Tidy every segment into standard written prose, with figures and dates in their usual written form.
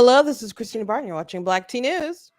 Hello, this is Christina Barton. You're watching Black Tea News.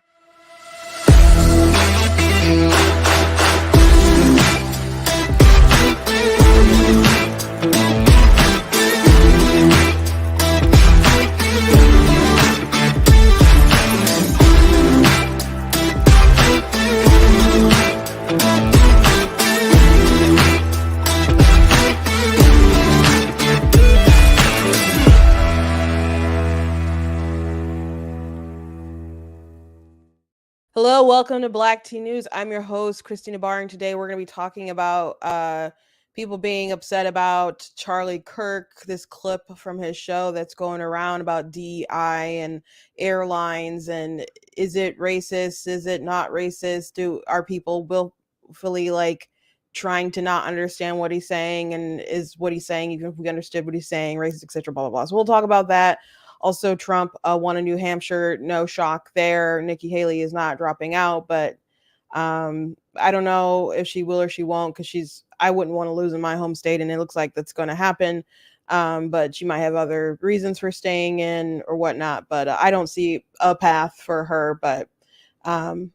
Hello, welcome to Black Tea News. I'm your host, Christina Barring. Today we're going to be talking about people being upset about Charlie Kirk, this clip from his show that's going around about DEI and airlines, and is it racist? Is it not racist? Are people willfully trying to not understand what he's saying, and is what he's saying, even if we understood what he's saying, racist, etc., blah, blah, blah. So we'll talk about that. Also, Trump won in New Hampshire. No shock there. Nikki Haley is not dropping out, but I don't know if she will or she won't, because I wouldn't want to lose in my home state, and it looks like that's going to happen. But she might have other reasons for staying in or whatnot. But I don't see a path for her. But and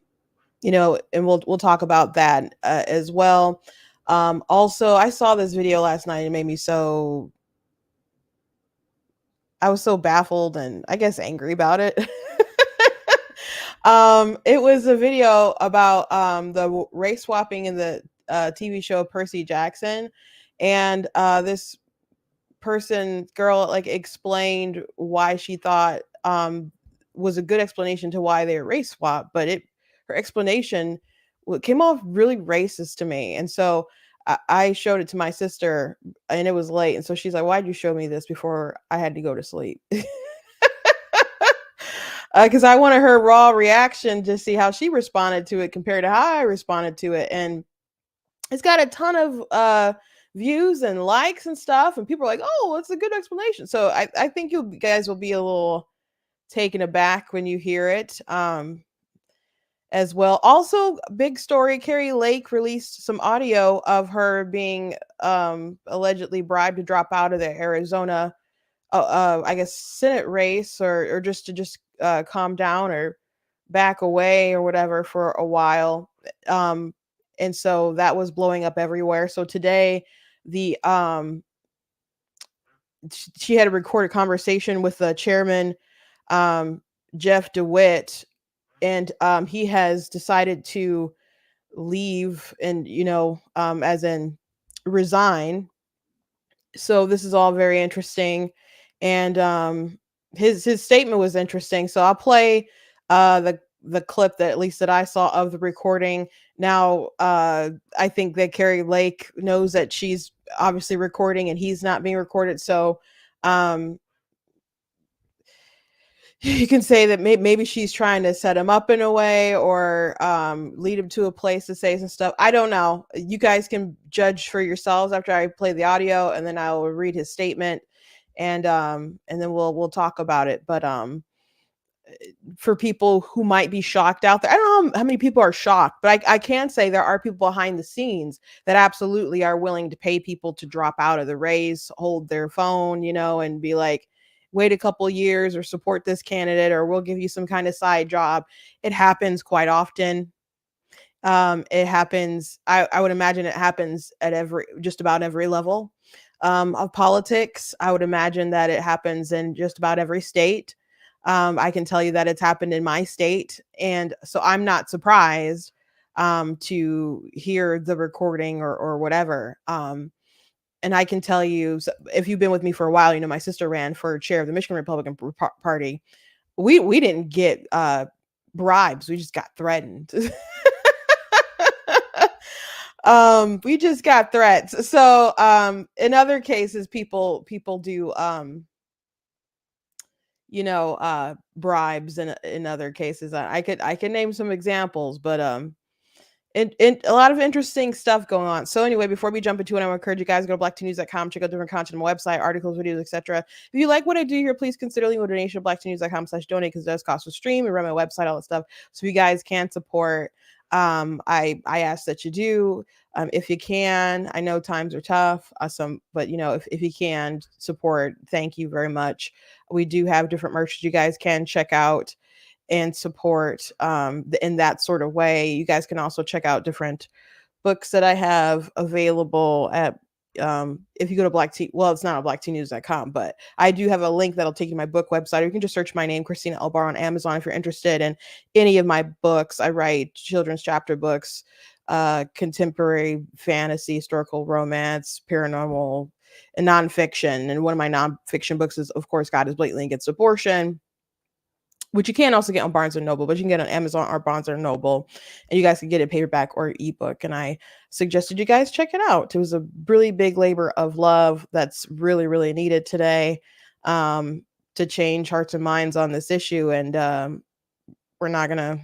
we'll talk about that as well. Also, I saw this video last night. It made me I was so baffled and I guess angry about it. It was a video about the race swapping in the TV show Percy Jackson, and this girl explained why she thought was a good explanation to why they race swap, but her explanation came off really racist to me, and so I showed it to my sister, and it was late, and so she's like, "Why'd you show me this before I had to go to sleep?" Because I wanted her raw reaction to see how she responded to it compared to how I responded to it, and it's got a ton of views and likes and stuff, and people are like, "Oh, it's a good explanation." So I think you guys will be a little taken aback when you hear it. As well. Also, big story, Kari Lake released some audio of her being allegedly bribed to drop out of the Arizona, I guess, Senate race, or just to calm down or back away or whatever for a while. And so that was blowing up everywhere. So today, she had a recorded conversation with the chairman, Jeff DeWitt, and he has decided to leave and as in resign. So this is all very interesting, and his statement was interesting. So I'll play the clip that at least that I saw of the recording. Now I think that Kari Lake knows that she's obviously recording and he's not being recorded, so you can say that maybe she's trying to set him up in a way, or lead him to a place to say some stuff. I don't know. You guys can judge for yourselves after I play the audio, and then I will read his statement, and then we'll talk about it. But for people who might be shocked out there, I don't know how many people are shocked, but I can say there are people behind the scenes that absolutely are willing to pay people to drop out of the race, hold their phone, and be like, wait a couple years or support this candidate, or we'll give you some kind of side job. It happens quite often. It happens. I would imagine it happens at just about every level of politics. I would imagine that it happens in just about every state. I can tell you that it's happened in my state. And so I'm not surprised to hear the recording or whatever. And I can tell you, if you've been with me for a while, my sister ran for chair of the Michigan Republican Party. We didn't get bribes. We just got threatened. We just got threats. So in other cases, people do bribes in other cases. I could name some examples, but and a lot of interesting stuff going on. So anyway, before we jump into it, I want to encourage you guys to go to blacktnews.com, check out different content on my website, articles, videos, etc. If you like what I do here, please consider leaving a donation at blacktnews.com/donate, because it does cost to stream and run my website, all that stuff. So you guys can support I ask that you do, if you can. I know times are tough, but if you can support, thank you very much. We do have different merch that you guys can check out and support, in that sort of way. You guys can also check out different books that I have available at, if you go to black tea, well, it's not on blacktnews.com, but I do have a link that'll take you to my book website, or you can just search my name, Christina Elbar, on Amazon if you're interested in any of my books. I write children's chapter books, contemporary fantasy, historical romance, paranormal, and nonfiction. And one of my nonfiction books is, of course, God is Blatantly Against Abortion, which you can also get on Barnes and Noble, but you can get on Amazon or Barnes and Noble, and you guys can get it paperback or ebook. And I suggested you guys check it out. It was a really big labor of love that's really, really needed today, to change hearts and minds on this issue. And we're not gonna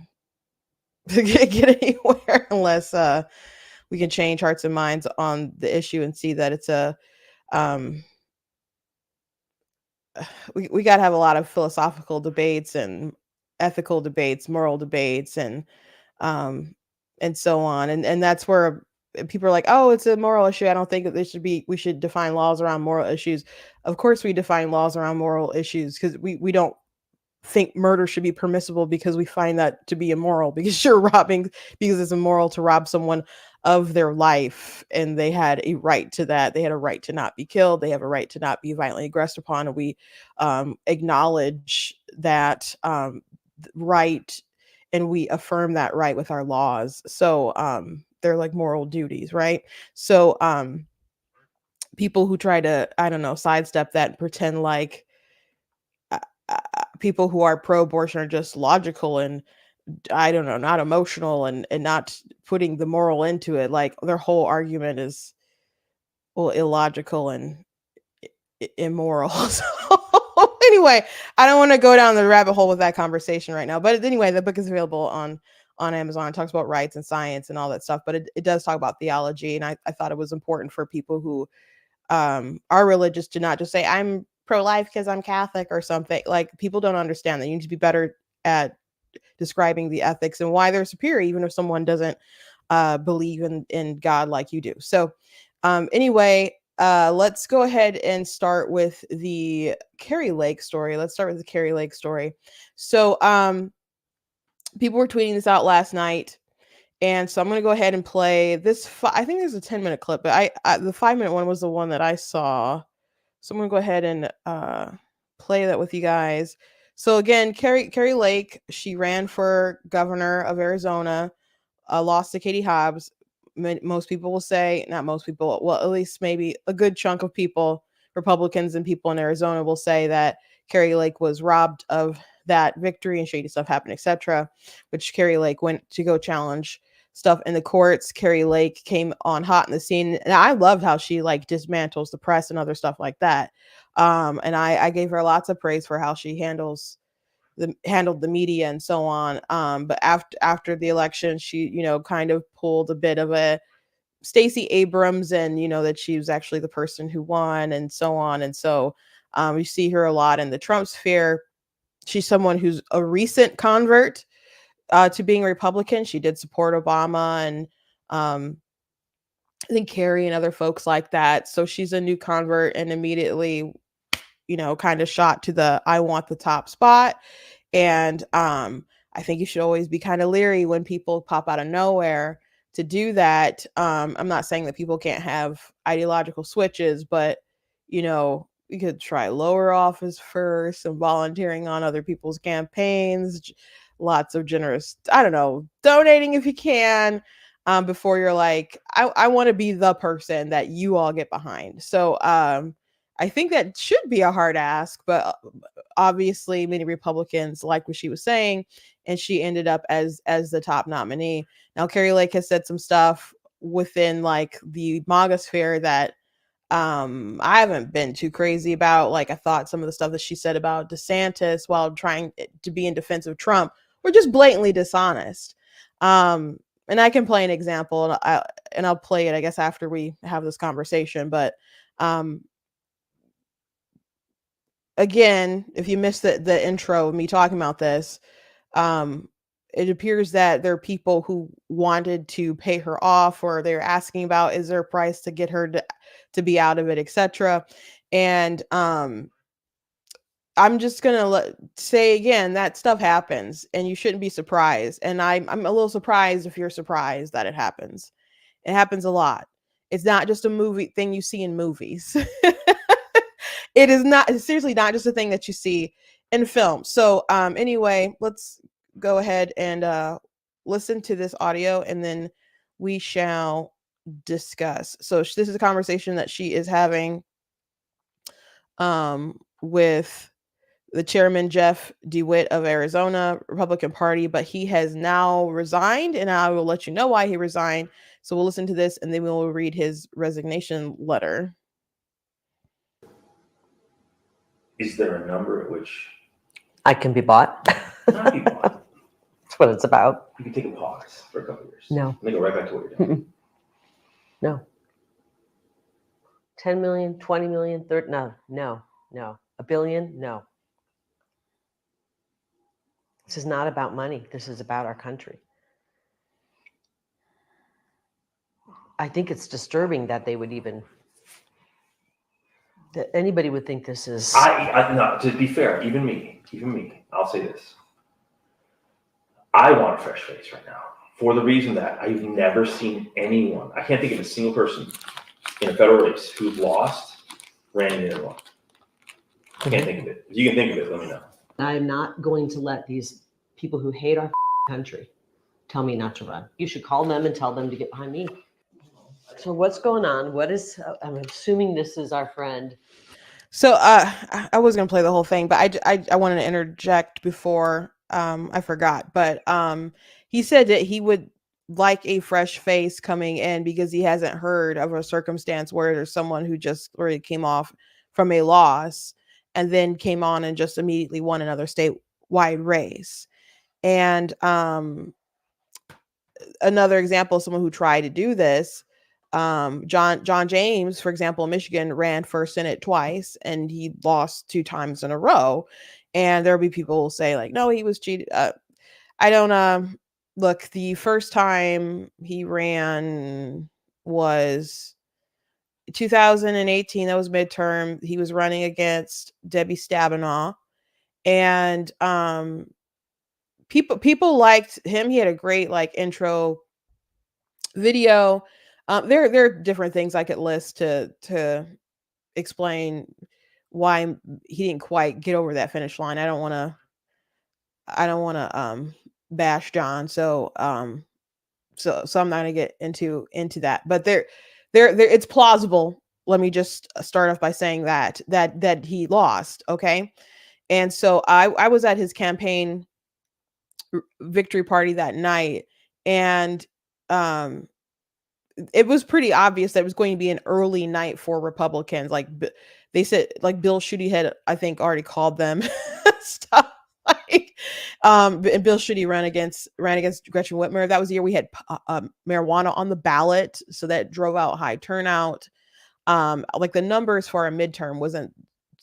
get anywhere unless we can change hearts and minds on the issue and see that it's a um, we got to have a lot of philosophical debates and ethical debates, moral debates, um and so on. And that's where people are like, oh, it's a moral issue. I don't think that we should define laws around moral issues. Of course we define laws around moral issues, because we don't think murder should be permissible because we find that to be immoral, because you're robbing, because it's immoral to rob someone of their life, and they had a right to that. They had a right to not be killed. They have a right to not be violently aggressed upon. And we acknowledge that right, and we affirm that right with our laws. So they're like moral duties, right? So people who try to, I don't know, sidestep that and pretend like people who are pro-abortion are just logical and, I don't know, not emotional, and not putting the moral into it. Like, their whole argument is, well, illogical and immoral. So anyway, I don't want to go down the rabbit hole with that conversation right now. But anyway, the book is available on Amazon. It talks about rights and science and all that stuff, but it does talk about theology. And I thought it was important for people who are religious to not just say, I'm pro-life because I'm Catholic or something. Like, people don't understand that you need to be better at describing the ethics and why they're superior, even if someone doesn't believe in God like you do. So anyway, let's go ahead and start with the Kari Lake story. Let's start with the Kari Lake story. So people were tweeting this out last night, and so I'm going to go ahead and play this. I think there's a 10-minute clip, but the 5-minute one was the one that I saw. So I'm going to go ahead and play that with you guys. So again, Kari Lake, she ran for governor of Arizona, lost to Katie Hobbs. Most people will say, not most people, well, at least maybe a good chunk of people, Republicans and people in Arizona, will say that Kari Lake was robbed of that victory and shady stuff happened, etc. Which Kari Lake went to go challenge stuff in the courts. Kari Lake came on hot in the scene, and I loved how she like dismantles the press and other stuff like that. And I gave her lots of praise for how she handled the media and so on. But after the election, she, kind of pulled a bit of a Stacey Abrams, and that she was actually the person who won and so on. And so you see her a lot in the Trump sphere. She's someone who's a recent convert to being a Republican. She did support Obama and I think Kerry and other folks like that. So she's a new convert and immediately, kind of shot to the I want the top spot. And I think you should always be kind of leery when people pop out of nowhere to do that. I'm not saying that people can't have ideological switches, but we could try lower office first and volunteering on other people's campaigns. Lots of generous, I don't know, donating if you can, before you're like, I want to be the person that you all get behind. So I think that should be a hard ask, but obviously many Republicans like what she was saying, and she ended up as the top nominee. Now, Kari Lake has said some stuff within like the MAGA sphere that I haven't been too crazy about. Like, I thought some of the stuff that she said about DeSantis while trying to be in defense of Trump were just blatantly dishonest. And I can play an example, and I'll play it, I guess, after we have this conversation. But again, if you missed the intro of me talking about this, it appears that there are people who wanted to pay her off, or they're asking about, is there a price to get her to be out of it, etc. And I'm just gonna say again that stuff happens, and you shouldn't be surprised. And I'm a little surprised if you're surprised that it happens. It happens a lot. It's not just a movie thing you see in movies. It is not. It's seriously not just a thing that you see in film. So anyway, let's go ahead and listen to this audio, and then we shall discuss. So this is a conversation that she is having with the chairman, Jeff DeWitt of Arizona Republican Party, but he has now resigned, and I will let you know why he resigned. So we'll listen to this, and then we'll read his resignation letter. Is there a number at which I can be bought? not be bought? That's what it's about. You can take a pause for a couple of years. No. And then go right back to what you're doing. No. 10 million, 20 million, 30, no. A billion, no. This is not about money. This is about our country. I think it's disturbing that they would even, that anybody would think this is. No, to be fair, even me, I'll say this. I want a fresh face right now for the reason that I've never seen anyone, I can't think of a single person in a federal race who lost, ran into anyone. I can't think of it. If you can think of it, let me know. I'm not going to let these people who hate our country tell me not to run. You should call them and tell them to get behind me. So what's going on? What is, I'm assuming this is our friend. So I was going to play the whole thing, but I wanted to interject before I forgot. But he said that he would like a fresh face coming in because he hasn't heard of a circumstance where there's someone who just already came off from a loss and then came on and just immediately won another statewide race. And another example of someone who tried to do this, John James, for example, in Michigan, ran for Senate twice and he lost 2 times in a row. And there'll be people who say like, no, he was cheated. I don't look, the first time he ran was 2018. That was midterm. He was running against Debbie Stabenow, and people liked him. He had a great like intro video. There are different things I could list to explain why he didn't quite get over that finish line. I don't want to bash John, so I'm not gonna get into that. But there it's plausible. Let me just start off by saying that he lost. Okay, and so I was at his campaign victory party that night, and it was pretty obvious that it was going to be an early night for Republicans. Like they said, like Bill Schuette had, I think, already called them stuff. Like, and Bill Schuette ran against Gretchen Whitmer. That was the year we had marijuana on the ballot, so that drove out high turnout. Like the numbers for a midterm wasn't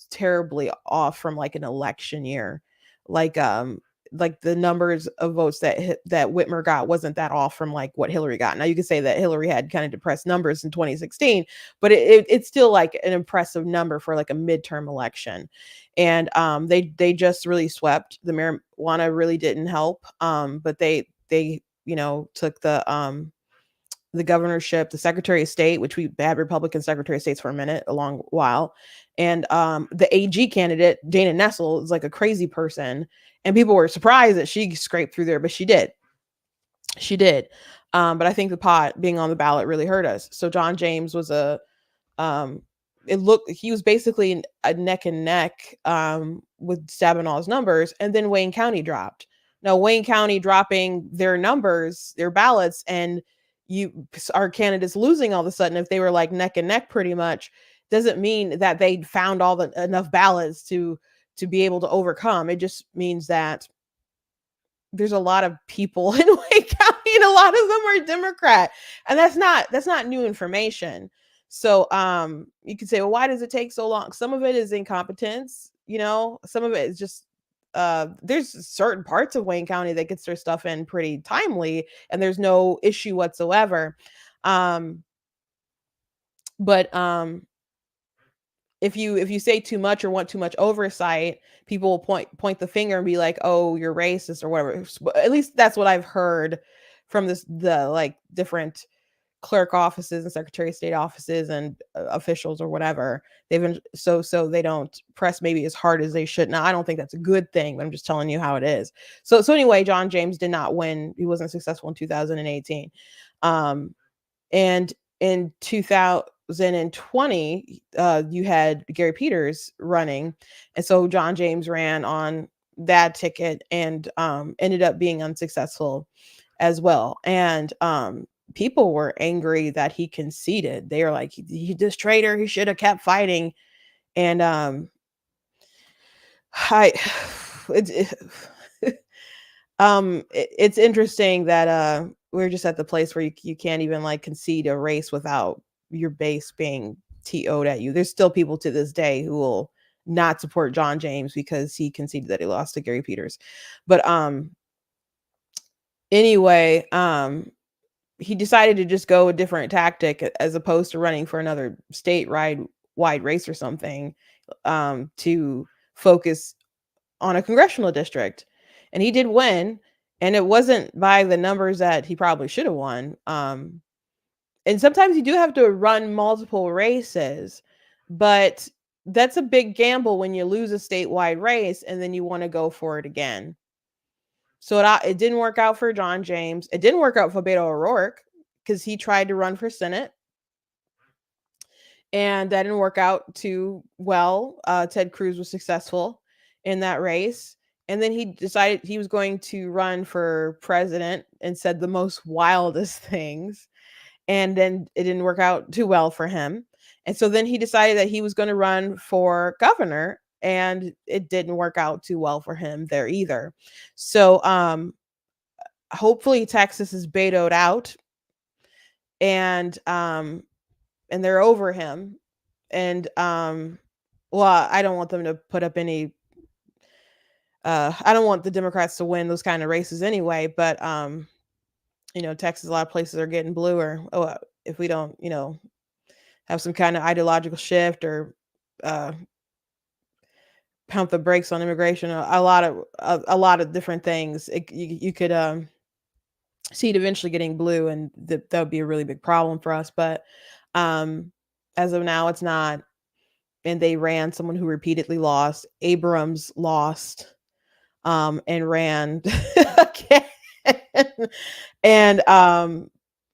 terribly off from like an election year. Like the numbers of votes that Whitmer got wasn't that off from like what Hillary got. Now you could say that Hillary had kind of depressed numbers in 2016, but it's still like an impressive number for like a midterm election. And they just really swept. The marijuana really didn't help. But they took the governorship, the Secretary of State, which we had Republican Secretary of States for a long while. And the AG candidate, Dana Nessel, is like a crazy person. And people were surprised that she scraped through there, but she did. But I think the pot being on the ballot really hurt us. So John James was he was basically a neck and neck with Stabenow's numbers. And then Wayne County dropped. Now, Wayne County dropping their numbers, their ballots, and our candidates losing all of a sudden, if they were like neck and neck pretty much, doesn't mean that they found enough ballots to be able to overcome. It just means that there's a lot of people in Wayne County and a lot of them are Democrat, and that's not new information. So you could say, well, why does it take so long? Some of it is incompetence, some of it is just there's certain parts of Wayne County that gets their stuff in pretty timely, and there's no issue whatsoever. But if you say too much or want too much oversight, people will point the finger and be like, "Oh, you're racist" or whatever. At least that's what I've heard from the like different clerk offices and secretary of state offices and officials or whatever. They've been so they don't press maybe as hard as they should. Now, I don't think that's a good thing, but I'm just telling you how it is. So anyway, John James did not win. He wasn't successful in 2018. And in 2020, you had Gary Peters running, and so John James ran on that ticket and ended up being unsuccessful as well. And people were angry that he conceded. They were like, "He this traitor. He should have kept fighting." And it's interesting that we're just at the place where you can't even like concede a race without your base being TO'd at you. There's still people to this day who will not support John James because he conceded that he lost to Gary Peters. But anyway, he decided to just go a different tactic as opposed to running for another statewide race or something, to focus on a congressional district. And he did win, and it wasn't by the numbers that he probably should have won. And sometimes you do have to run multiple races, but that's a big gamble when you lose a statewide race and then you want to go for it again. So it didn't work out for John James. It didn't work out for Beto O'Rourke because he tried to run for Senate, and that didn't work out too well. Ted Cruz was successful in that race. And then he decided he was going to run for president and said the most wildest things. And then it didn't work out too well for him. And so then he decided that he was going to run for governor, and it didn't work out too well for him there either. So hopefully Texas is betoed out, and they're over him. And well, I don't want them to put up any I don't want the Democrats to win those kind of races anyway, but Texas, a lot of places are getting bluer. Oh, if we don't, have some kind of ideological shift or pump the brakes on immigration, a lot of different things, you could see it eventually getting blue, and that would be a really big problem for us. But as of now, it's not. And they ran someone who repeatedly lost. Abrams lost. And ran again. And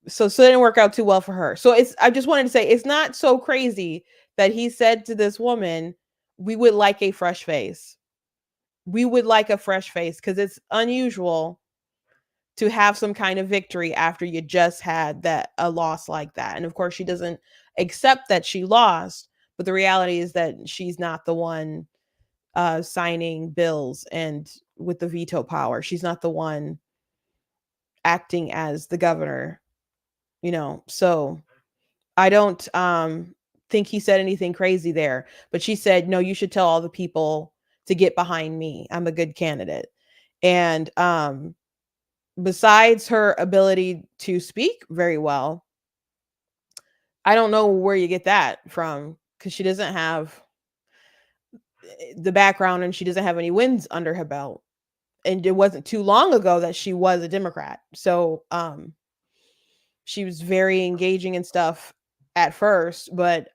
so it didn't work out too well for her. So I just wanted to say it's not so crazy that he said to this woman, "We would like a fresh face. We would like a fresh face," because it's unusual to have some kind of victory after you just had a loss like that. And of course, she doesn't accept that she lost, but the reality is that she's not the one signing bills and with the veto power. She's not the one acting as the governor, so I don't think he said anything crazy there, but she said, "No, you should tell all the people to get behind me. I'm a good candidate." And besides her ability to speak very well, I don't know where you get that from, because she doesn't have the background and she doesn't have any wins under her belt. And it wasn't too long ago that she was a Democrat. So she was very engaging and stuff at first, but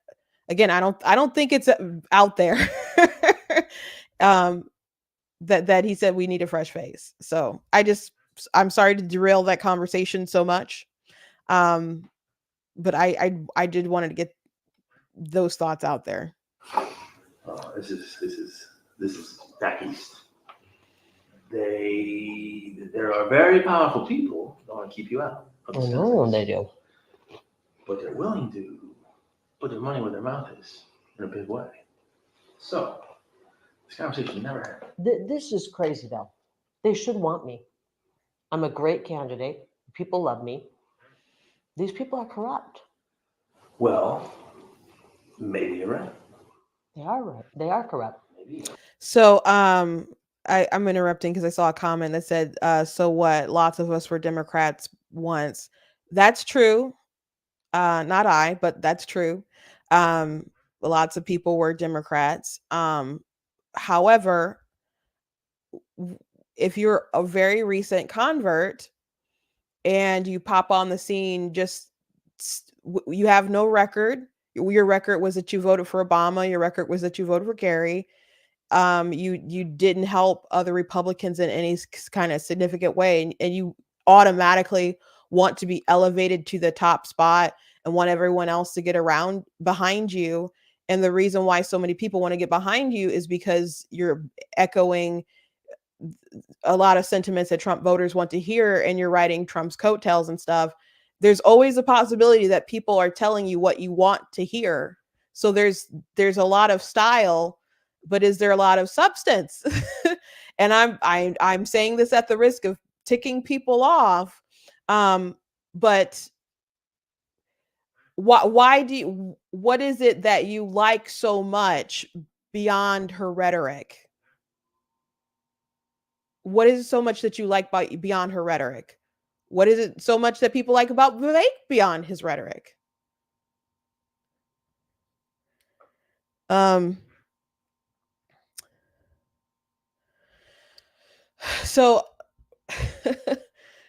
again, I don't think it's out there that he said we need a fresh face. So I'm sorry to derail that conversation so much. But I did want to get those thoughts out there. This is back east. There are very powerful people that want to keep you out. I know they do. But they're willing to put their money where their mouth is in a big way. So this conversation never happened. This is crazy, though. They should want me. I'm a great candidate. People love me. These people are corrupt. Well, maybe you're right. They are right. They are corrupt. Maybe. So I'm interrupting because I saw a comment that said, so what? Lots of us were Democrats once. That's true. Not I, but that's true. Lots of people were Democrats. However, if you're a very recent convert and you pop on the scene, you have no record. Your record was that you voted for Obama. Your record was that you voted for Kerry. You didn't help other Republicans in any kind of significant way, and you automatically want to be elevated to the top spot and want everyone else to get around behind you. And the reason why so many people want to get behind you is because you're echoing a lot of sentiments that Trump voters want to hear, and you're riding Trump's coattails and stuff. There's always a possibility that people are telling you what you want to hear. So there's a lot of style, but is there a lot of substance? And I'm saying this at the risk of ticking people off. But what is it that you like so much beyond her rhetoric? What is it so much that you like beyond her rhetoric? What is it so much that people like about Vivek beyond his rhetoric? So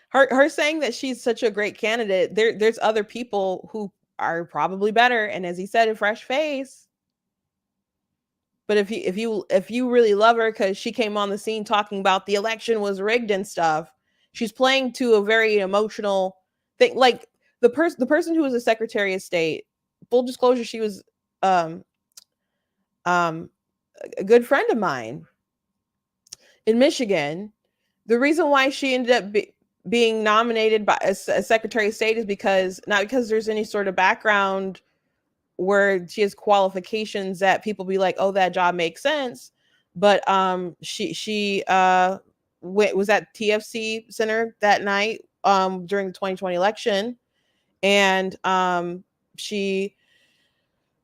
her saying that she's such a great candidate, there's other people who are probably better, and as he said, a fresh face. But if you really love her because she came on the scene talking about the election was rigged and stuff, she's playing to a very emotional thing. Like the person who was a Secretary of State, full disclosure, she was a good friend of mine in Michigan. The reason why she ended up being nominated by a Secretary of State is because not because there's any sort of background where she has qualifications that people be like, oh, that job makes sense. But she was at TFC Center that night during the 2020 election, and she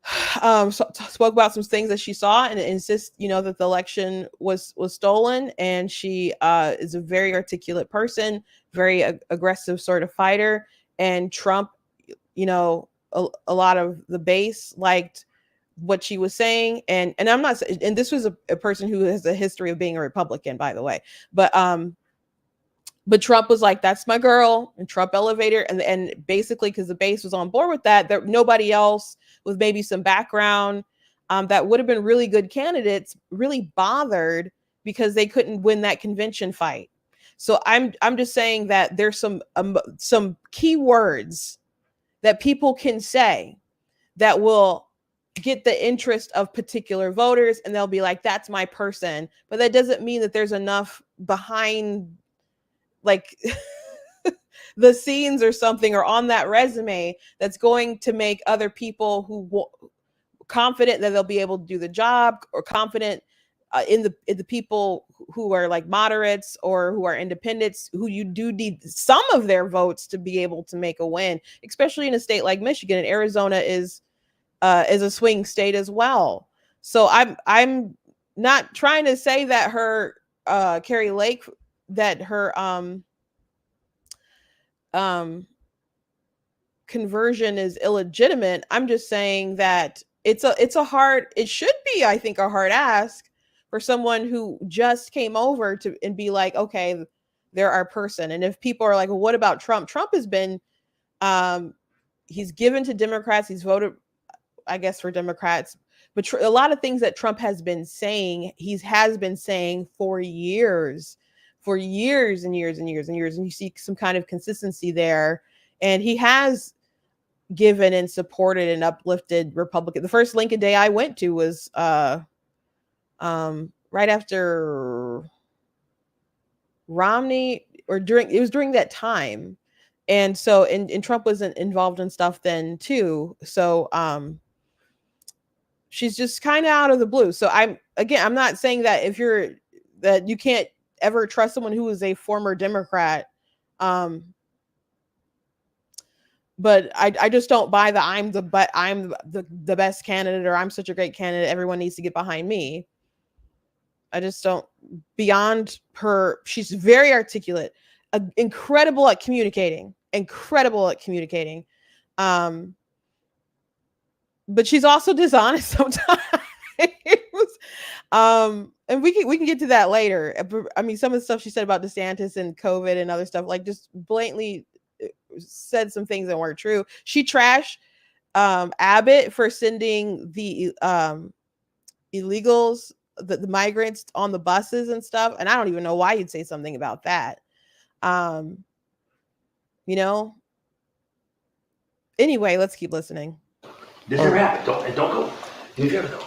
spoke about some things that she saw and insists, that the election was stolen. And she is a very articulate person, very aggressive sort of fighter. And Trump, a lot of the base liked what she was saying. And I'm not, and this was a person who has a history of being a Republican, by the way. But Trump was like, that's my girl, and Trump elevator. And basically, because the base was on board with that, there nobody else with maybe some background that would have been really good candidates really bothered because they couldn't win that convention fight. So I'm just saying that there's some key words that people can say that will get the interest of particular voters, and they'll be like, that's my person. But that doesn't mean that there's enough behind, like, the scenes or something, or on that resume, that's going to make other people who confident that they'll be able to do the job, or confident in the people who are like moderates or who are independents, who you do need some of their votes to be able to make a win, especially in a state like Michigan. And Arizona is a swing state as well. So I'm not trying to say that her Kari Lake, that her conversion is illegitimate. I'm just saying that it should be, I think, a hard ask for someone who just came over to and be like, okay, they're our person. And if people are like, well, what about Trump? Trump has been he's given to Democrats, he's voted, I guess, for Democrats, but a lot of things that Trump has been saying, has been saying for years and years and years and years. And you see some kind of consistency there. And he has given and supported and uplifted Republican. The first Lincoln Day I went to was right after Romney, or during that time. And so, and Trump wasn't involved in stuff then too. So she's just kind of out of the blue. So I'm not saying that that you can't ever trust someone who is a former Democrat. But I just don't buy I'm the best candidate, or I'm such a great candidate, everyone needs to get behind me. I just don't. Beyond her, she's very articulate, incredible at communicating. But she's also dishonest sometimes. And we can get to that later. I mean, some of the stuff she said about DeSantis and COVID and other stuff, like just blatantly said some things that weren't true. She trashed Abbott for sending the illegals, the migrants on the buses and stuff. And I don't even know why you'd say something about that. You know. Anyway, let's keep listening. This never happened. Don't go. You never go.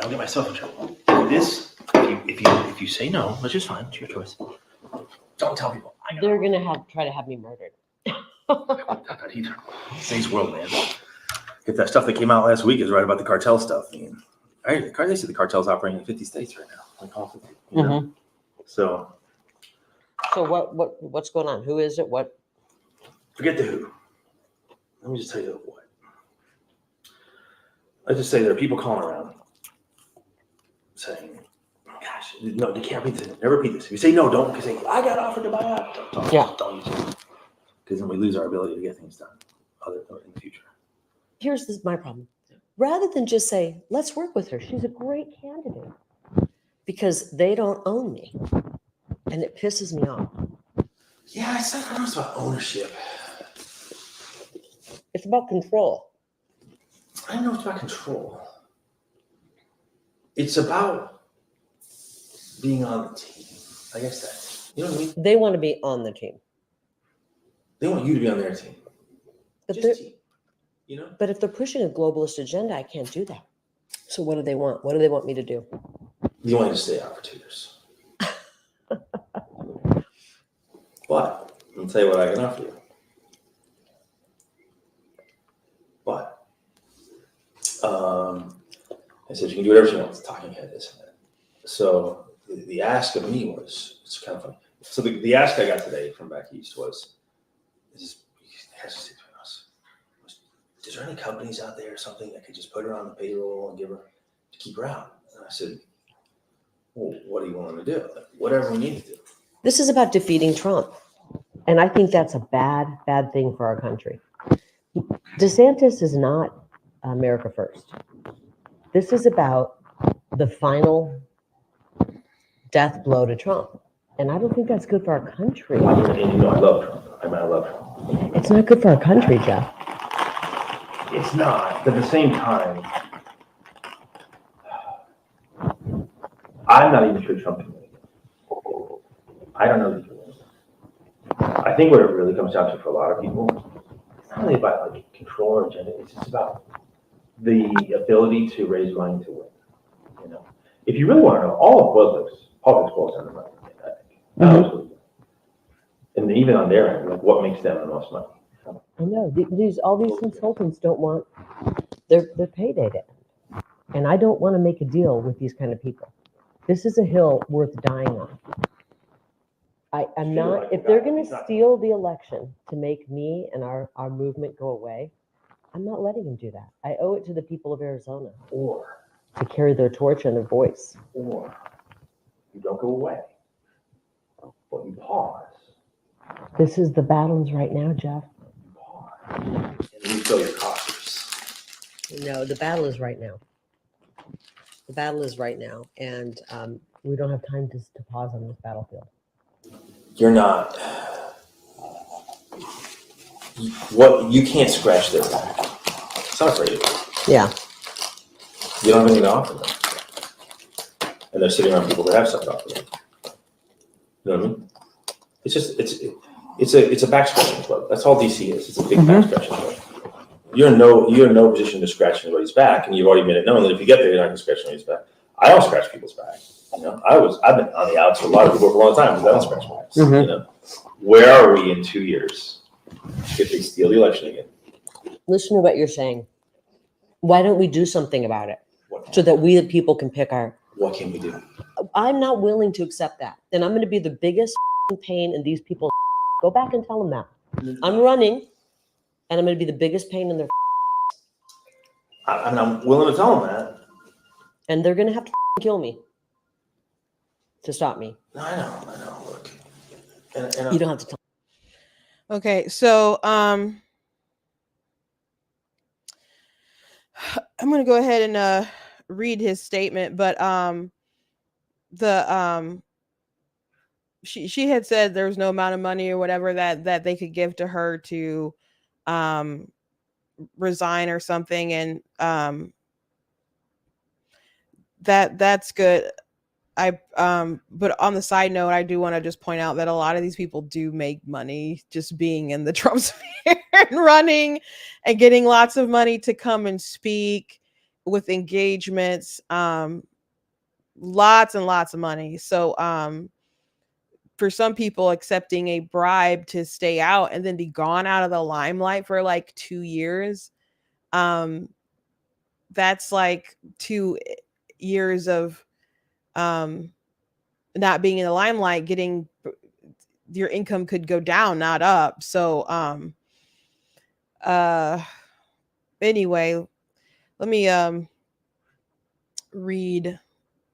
I'll get myself in trouble. This, if you say no, which is fine, it's your choice. Don't tell people. They're gonna try to have me murdered. Not either. Today's world, man. If that stuff that came out last week is right about the cartel stuff, I mean, they say the cartel's operating in 50 states right now. Like all 50, you know? So what's going on? Who is it? What? Forget the who. Let me just tell you the what. I just say there are people calling around saying, gosh, no, they can't repeat this. Never repeat this. If you say no, don't, because I got offered to buy out. Don't use it. Because then we lose our ability to get things done in the future. Here's my problem. Rather than just say, let's work with her. She's a great candidate. Because they don't own me. And it pisses me off. Yeah, I said it's about ownership. It's about control. I don't know it's about control. It's about being on the team. I guess that's, you know what I mean? They want to be on the team. They want you to be on their team. But just team. You know? But if they're pushing a globalist agenda, I can't do that. So what do they want? What do they want me to do? You want to stay out for 2 years. But I'll tell you what I can offer you. But I said you can do whatever you want. It's talking head, isn't it? So the ask of me was, it's kind of funny. So the ask I got today from back east was, is there any companies out there or something that could just put her on the payroll and give her to keep her out? And I said, well, what do you want to do? Like, whatever we need to do. This is about defeating Trump. And I think that's a bad thing for our country. DeSantis is not America first. This is about the final death blow to Trump. And I don't think that's good for our country. And you know I love Trump. I love Trump. It's not good for our country, Jeff. It's not. But at the same time, I'm not even sure Trump can win. I don't know if he can win. I think what it really comes down to for a lot of people, it's not really about like control or agenda. It's just about the ability to raise money to win. You know, if you really want to know, all of politics boils down to money. I think. And even on their end, like what makes them the most money? I know all these consultants don't want their payday to end, and I don't want to make a deal with these kind of people. This is a hill worth dying on. I'm not. If they're going to steal the election to make me and our movement go away, I'm not letting them do that. I owe it to the people of Arizona to carry their torch and their voice. Or you don't go away, but you pause. This is the battles right now, Jeff. And you fill your coffers. No, the battle is right now. The battle is right now, and we don't have time to pause on this battlefield. You're not. You can't scratch their back. It's not afraid of it. Yeah. You don't have anything to offer them, and they're sitting around people that have something to offer them. You know what I mean? It's just it's a back scratching club. That's all DC is. It's a big back scratching club. You're in no position to scratch anybody's back, and you've already made it known that if you get there, you're not going to scratch anybody's back. I don't scratch people's back. You know, I've been on the outs with a lot of people for a long time because I don't scratch backs. You know, where are we in 2 years if they steal the election again? Listen to what you're saying. Why don't we do something about it so that we the people can pick our? What can we do? I'm not willing to accept that, and I'm going to be the biggest pain in these people. Go back and tell them that I'm running, and I'm going to be the biggest pain in their. I'm willing to tell them that, and they're going to have to kill me. to stop me. I know. Look, and You don't have to tell. Okay, so I'm gonna go ahead and read his statement, but the she had said there was no amount of money or whatever that they could give to her to um resign or something, and that's good. But on the side note, I do want to just point out that a lot of these people do make money just being in the Trump sphere and running and getting lots of money to come and speak with engagements, lots and lots of money. So for some people, accepting a bribe to stay out and then be gone out of the limelight for like 2 years, that's like 2 years of not being in the limelight. Getting your income could go down, not up. So anyway, let me read.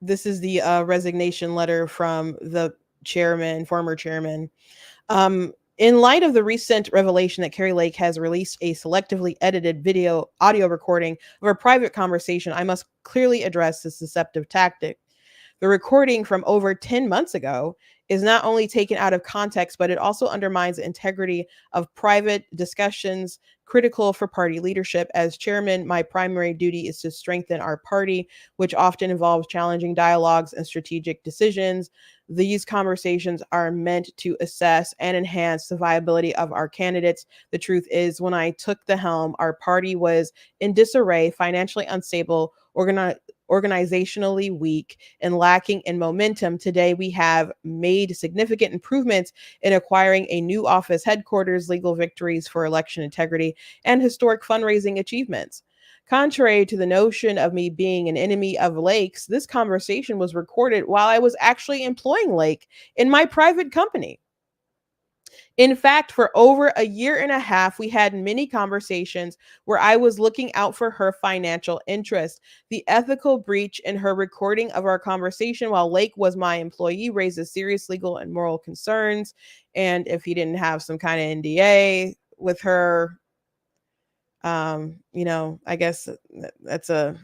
This is the resignation letter from the former chairman. In light of the recent revelation that Kari Lake has released a selectively edited audio recording of a private conversation, I must clearly address this deceptive tactic. The recording from over 10 months ago is not only taken out of context, but it also undermines the integrity of private discussions critical for party leadership. As chairman, my primary duty is to strengthen our party, which often involves challenging dialogues and strategic decisions. These conversations are meant to assess and enhance the viability of our candidates. The truth is, when I took the helm, our party was in disarray, financially unstable, organizationally weak, and lacking in momentum. Today, we have made significant improvements in acquiring a new office headquarters, legal victories for election integrity, and historic fundraising achievements. Contrary to the notion of me being an enemy of Lake's, this conversation was recorded while I was actually employing Lake in my private company. In fact, for over a year and a half, we had many conversations where I was looking out for her financial interest. The ethical breach in her recording of our conversation while Lake was my employee raises serious legal and moral concerns. And if he didn't have some kind of NDA with her, I guess that's a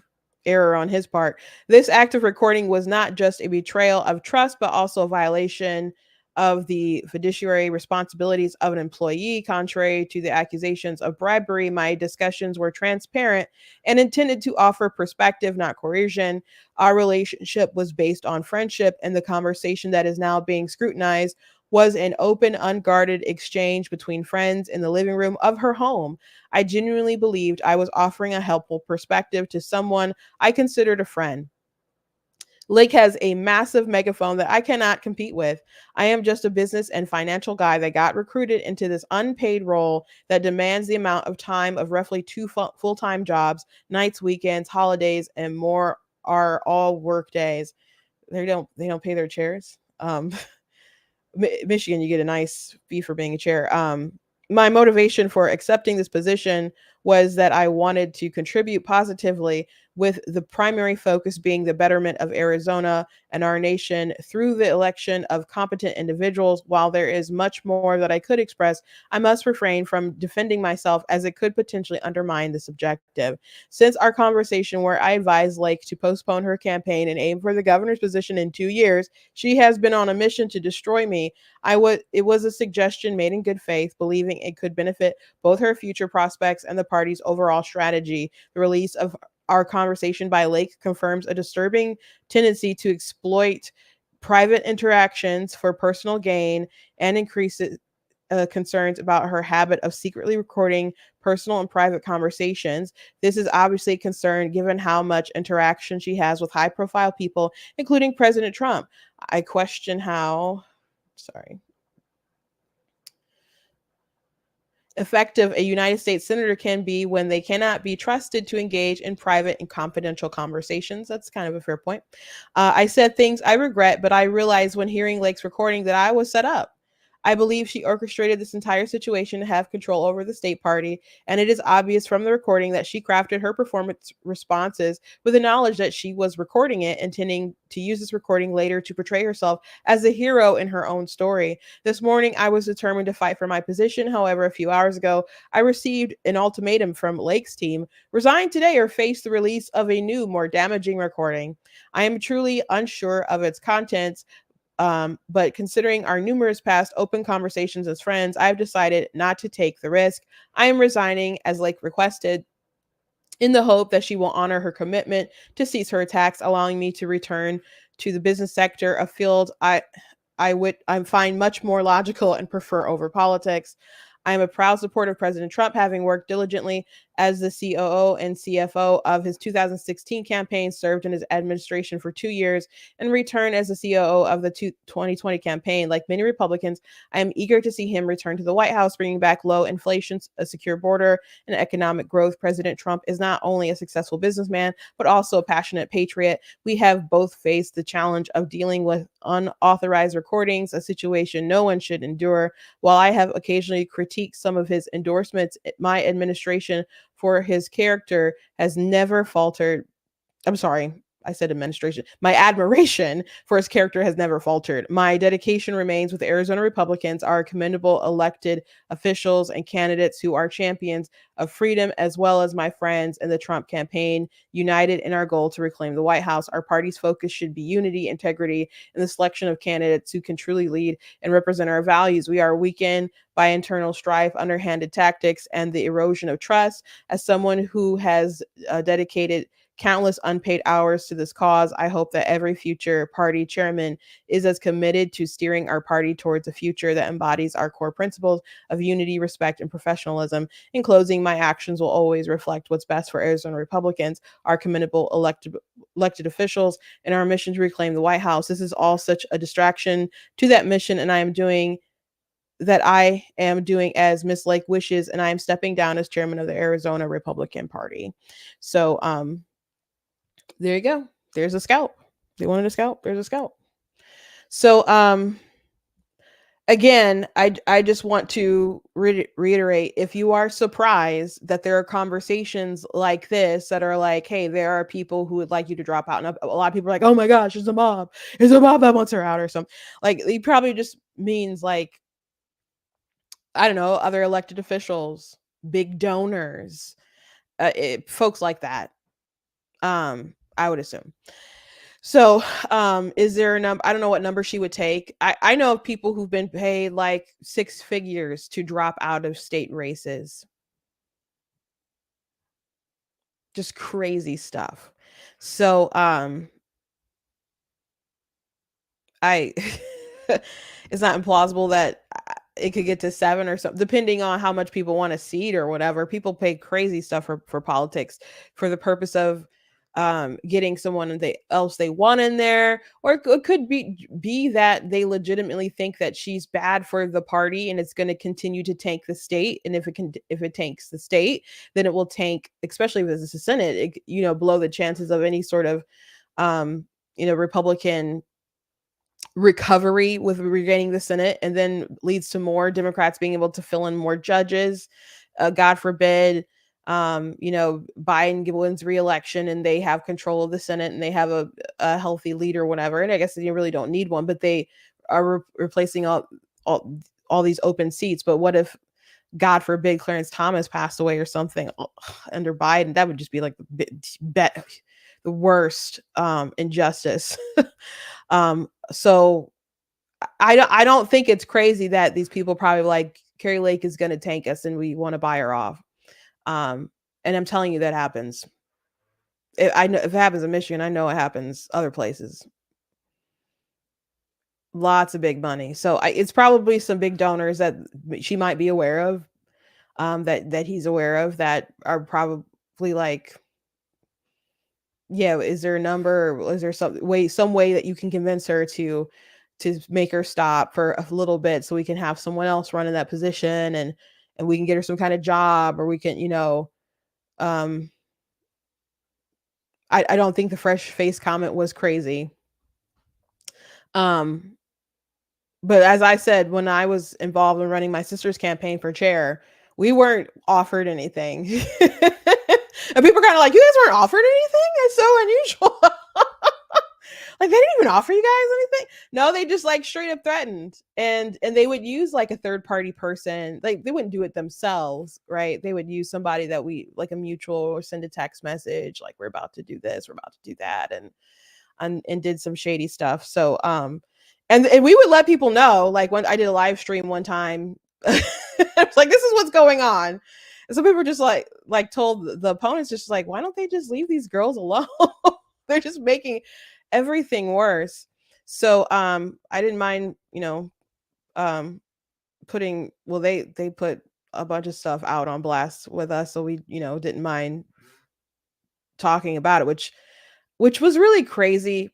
error on his part. This act of recording was not just a betrayal of trust, but also a violation of the fiduciary responsibilities of an employee. Contrary to the accusations of bribery, my discussions were transparent and intended to offer perspective, not coercion. Our relationship was based on friendship, and the conversation that is now being scrutinized was an open, unguarded exchange between friends in the living room of her home. I genuinely believed I was offering a helpful perspective to someone I considered a friend. Lake has a massive megaphone that I cannot compete with. I am just a business and financial guy that got recruited into this unpaid role that demands the amount of time of roughly two full-time jobs, nights, weekends, holidays, and more are all work days. They don't pay their chairs. Michigan, you get a nice fee for being a chair. My motivation for accepting this position was that I wanted to contribute positively, with the primary focus being the betterment of Arizona and our nation through the election of competent individuals. While there is much more that I could express, I must refrain from defending myself as it could potentially undermine this objective. Since our conversation where I advised Lake to postpone her campaign and aim for the governor's position in 2 years, she has been on a mission to destroy me. It was a suggestion made in good faith, believing it could benefit both her future prospects and the party's overall strategy. The release of our conversation by Lake confirms a disturbing tendency to exploit private interactions for personal gain and increases concerns about her habit of secretly recording personal and private conversations. This is obviously a concern given how much interaction she has with high-profile people, including President Trump. I question how effective a United States senator can be when they cannot be trusted to engage in private and confidential conversations. That's kind of a fair point. I said things I regret, but I realized when hearing Lake's recording that I was set up. I believe she orchestrated this entire situation to have control over the state party, and it is obvious from the recording that she crafted her performance responses with the knowledge that she was recording it, intending to use this recording later to portray herself as a hero in her own story. This morning, I was determined to fight for my position. However, a few hours ago, I received an ultimatum from Lake's team: resign today or face the release of a new, more damaging recording. I am truly unsure of its contents, but considering our numerous past open conversations as friends, I've decided not to take the risk. I am resigning as Lake requested, in the hope that she will honor her commitment to cease her attacks, allowing me to return to the business sector, a field I find much more logical and prefer over politics. I am a proud supporter of President Trump, having worked diligently as the COO and CFO of his 2016 campaign, served in his administration for 2 years, and returned as the COO of the 2020 campaign. Like many Republicans, I am eager to see him return to the White House, bringing back low inflation, a secure border, and economic growth. President Trump is not only a successful businessman, but also a passionate patriot. We have both faced the challenge of dealing with unauthorized recordings, a situation no one should endure. While I have occasionally critiqued some of his endorsements, my administration for his character has never faltered. I'm sorry, I said administration. My admiration for his character has never faltered. My dedication remains with Arizona Republicans, our commendable elected officials and candidates who are champions of freedom, as well as my friends in the Trump campaign, united in our goal to reclaim the White House. Our party's focus should be unity, integrity, and the selection of candidates who can truly lead and represent our values. We are weakened by internal strife, underhanded tactics, and the erosion of trust. As someone who has dedicated countless unpaid hours to this cause, I hope that every future party chairman is as committed to steering our party towards a future that embodies our core principles of unity, respect, and professionalism. In closing, my actions will always reflect what's best for Arizona Republicans, our commendable elected officials, and our mission to reclaim the White House. This is all such a distraction to that mission, and I am doing as Miss Lake wishes, and I am stepping down as chairman of the Arizona Republican Party. So there you go. There's a scalp. They wanted a scalp. There's a scalp. So again, I just want to reiterate, if you are surprised that there are conversations like this that are like, hey, there are people who would like you to drop out, and a lot of people are like, oh my gosh, it's a mob that wants her out or something, like, he probably just means like, I don't know, other elected officials, big donors, folks like that. I would assume. So, is there a number? I don't know what number she would take. I know of people who've been paid like six figures to drop out of state races. Just crazy stuff. So, I it's not implausible that it could get to 7 or something, depending on how much people want a seat or whatever. People pay crazy stuff for politics for the purpose of getting someone else they want in there, or it could be that they legitimately think that she's bad for the party and it's going to continue to tank the state. And if it tanks the state, then it will tank, especially if it's the Senate, below the chances of any sort of Republican recovery with regaining the Senate, and then leads to more Democrats being able to fill in more judges. God forbid, Biden wins re-election and they have control of the Senate and they have a healthy leader, whatever. And I guess they really don't need one, but they are replacing all these open seats. But what if, God forbid, Clarence Thomas passed away or something under Biden? That would just be like the worst injustice. So I don't think it's crazy that these people probably like, Kari Lake is going to tank us and we want to buy her off. And I'm telling you that happens. I know if it happens in Michigan, I know it happens other places. Lots of big money. So it's probably some big donors that she might be aware of, that he's aware of, that are probably like, yeah, is there a number, or is there some way that you can convince her to make her stop for a little bit so we can have someone else run in that position, and we can get her some kind of job, or we can, I don't think the fresh face comment was crazy. But as I said, when I was involved in running my sister's campaign for chair, we weren't offered anything. And people are kind of like, you guys weren't offered anything? It's so unusual. Like, they didn't even offer you guys anything. No, they just like straight up threatened. And they would use like a third party person. Like, they wouldn't do it themselves, right? They would use somebody that we like, a mutual, or send a text message like, we're about to do this, we're about to do that, and did some shady stuff. So and we would let people know, like, when I did a live stream one time. It's like, this is what's going on. And some people were just like told the opponents, just like, why don't they just leave these girls alone? They're just making everything worse. So I didn't mind, um putting, well, they put a bunch of stuff out on blast with us, so we, didn't mind talking about it, which was really crazy,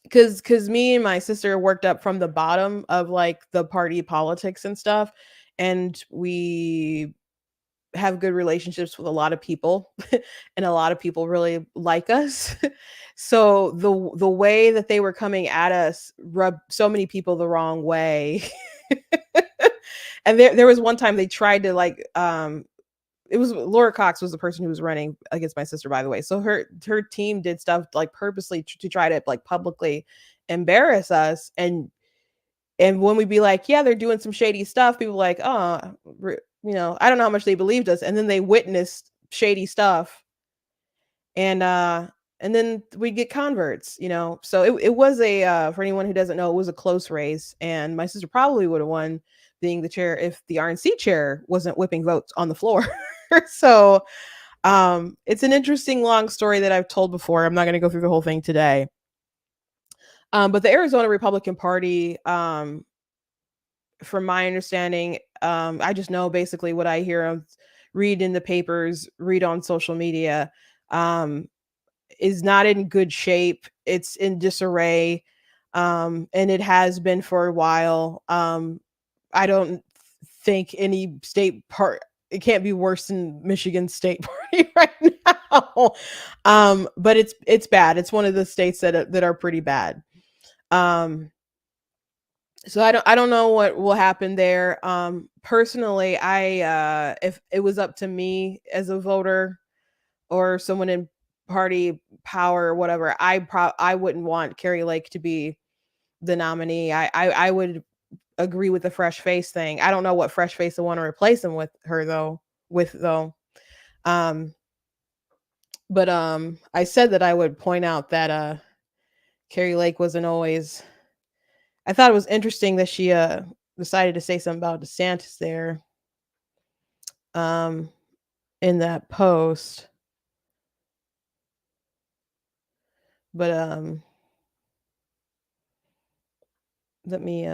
because me and my sister worked up from the bottom of like the party politics and stuff, and we have good relationships with a lot of people, and a lot of people really like us. So the way that they were coming at us rubbed so many people the wrong way. And there was one time they tried to like, it was Laura Cox was the person who was running against my sister, by the way. So her team did stuff like purposely to try to like publicly embarrass us. And when we'd be like, yeah, they're doing some shady stuff, people were like, oh, I don't know how much they believed us. And then they witnessed shady stuff. And then we get converts, So it was for anyone who doesn't know, it was a close race. And my sister probably would have won being the chair if the RNC chair wasn't whipping votes on the floor. So it's an interesting long story that I've told before. I'm not going to go through the whole thing today. But the Arizona Republican Party, from my understanding, I just know basically what I hear, read in the papers, read on social media, is not in good shape. It's in disarray, and it has been for a while. I don't think any state part, it can't be worse than Michigan State Party right now. But it's bad. It's one of the states that are pretty bad. So I don't know what will happen there. Personally, I if it was up to me as a voter or someone in party power or whatever, I wouldn't want Kari Lake to be the nominee. I would agree with the fresh face thing. I don't know what fresh face I want to replace him with her though. Um, but I said that I would point out that Kari Lake wasn't always. I thought it was interesting that she decided to say something about DeSantis there um in that post. But let me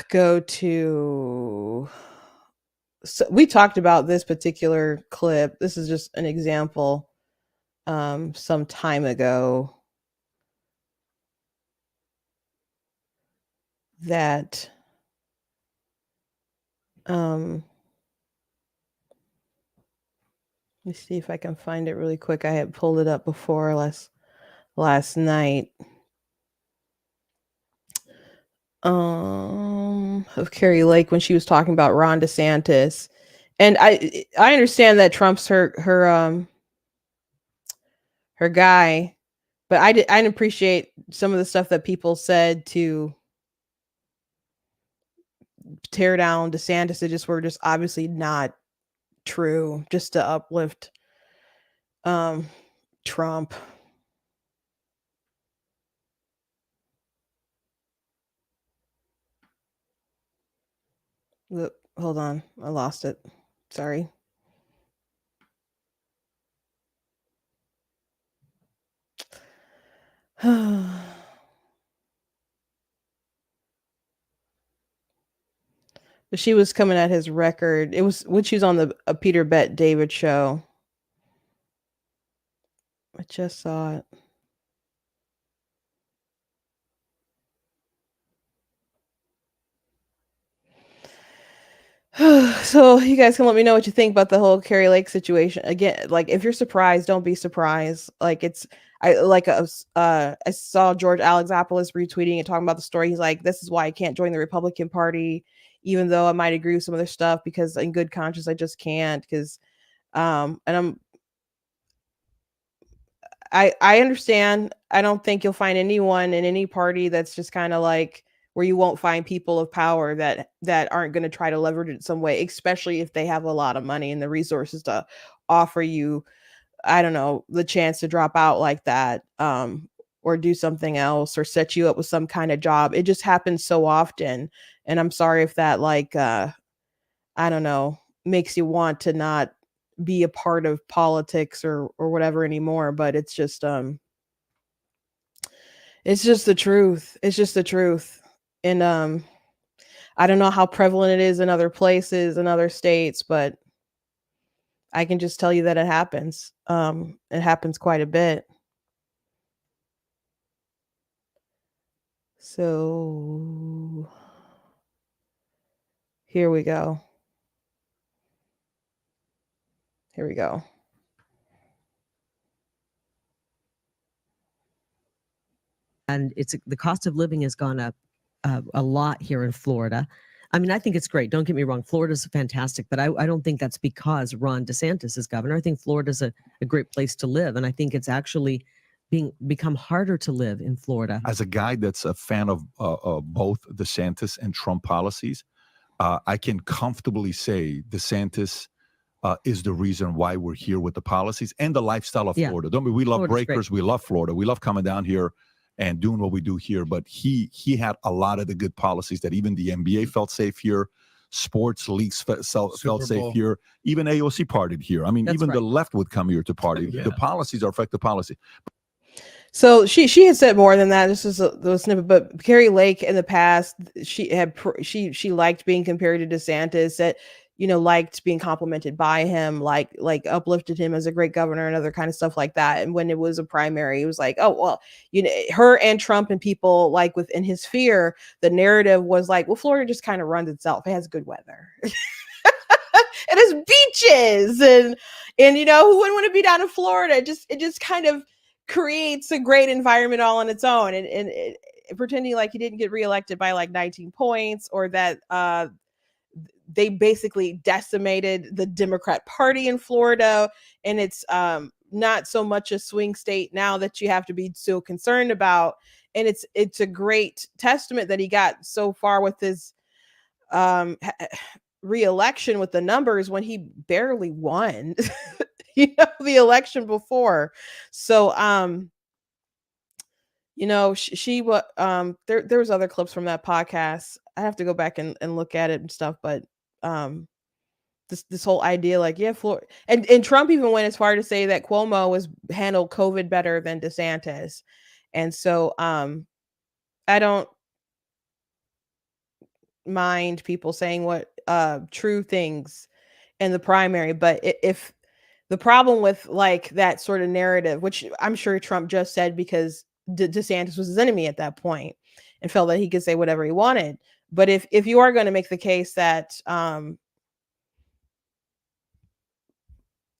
go to, so we talked about this particular clip. This is just an example some time ago that let me see if I can find it really quick. I had pulled it up before last night. Of Kari Lake when she was talking about Ron DeSantis. And I understand that Trump's her guy, but I didn't appreciate some of the stuff that people said to tear down DeSantis. That just were just obviously not true, just to uplift Trump. Look, hold on, I lost it. Sorry. But she was coming at his record. It was when she was on the Peter Bet David show. I just saw it. So you guys can let me know what you think about the whole Kari Lake situation. Again, like if you're surprised, don't be surprised. Like I saw George Alexopoulos retweeting and talking about the story. He's like, this is why I can't join the Republican Party, even though I might agree with some of their stuff, because in good conscience I just can't. Because and I understand. I don't think you'll find anyone in any party that's just kind of like where you won't find people of power that aren't going to try to leverage it some way, especially if they have a lot of money and the resources to offer you, I don't know, the chance to drop out like that, or do something else or set you up with some kind of job. It just happens so often. And I'm sorry if that like I don't know, makes you want to not be a part of politics or whatever anymore, but it's just the truth. It's just the truth. And I don't know how prevalent it is in other places in other states, but I can just tell you that it happens. It happens quite a bit. So here we go. Here we go. And the cost of living has gone up a lot here in Florida. I mean, I think it's great. Don't get me wrong. Florida's fantastic, but I don't think that's because Ron DeSantis is governor. I think Florida's a great place to live. And I think it's actually become harder to live in Florida. As a guy that's a fan of both DeSantis and Trump policies, I can comfortably say DeSantis is the reason why we're here with the policies and the lifestyle of Florida. Don't we love Florida's breakers. great. We love Florida. We love coming down here and doing what we do here. But he had a lot of the good policies that even the NBA felt safe here. Sports leagues felt safe here. Even AOC partied here. I mean, That's even right. the left would come here to party. Yeah. The policies are effective policy. So she had said more than that. This is the snippet, but Kari Lake in the past, she liked being compared to DeSantis, that liked being complimented by him, like uplifted him as a great governor and other kind of stuff like that. And when it was a primary, it was like, oh well, her and Trump and people like within his sphere, the narrative was like, well, Florida just kind of runs itself. It has good weather. It has beaches, and who wouldn't want to be down in Florida? It just kind of creates a great environment all on its own, and pretending like he didn't get reelected by like 19 points, or that they basically decimated the Democrat Party in Florida, and it's not so much a swing state now that you have to be so concerned about. And it's a great testament that he got so far with his re-election with the numbers when he barely won the election before. So she was there was other clips from that podcast. I have to go back and look at it and stuff, but this whole idea, like, yeah, Florida, and Trump even went as far to say that Cuomo was handled COVID better than DeSantis. And so I don't mind people saying what true things in the primary, but if the problem with like that sort of narrative, which I'm sure Trump just said because DeSantis was his enemy at that point and felt that he could say whatever he wanted. But if you are going to make the case that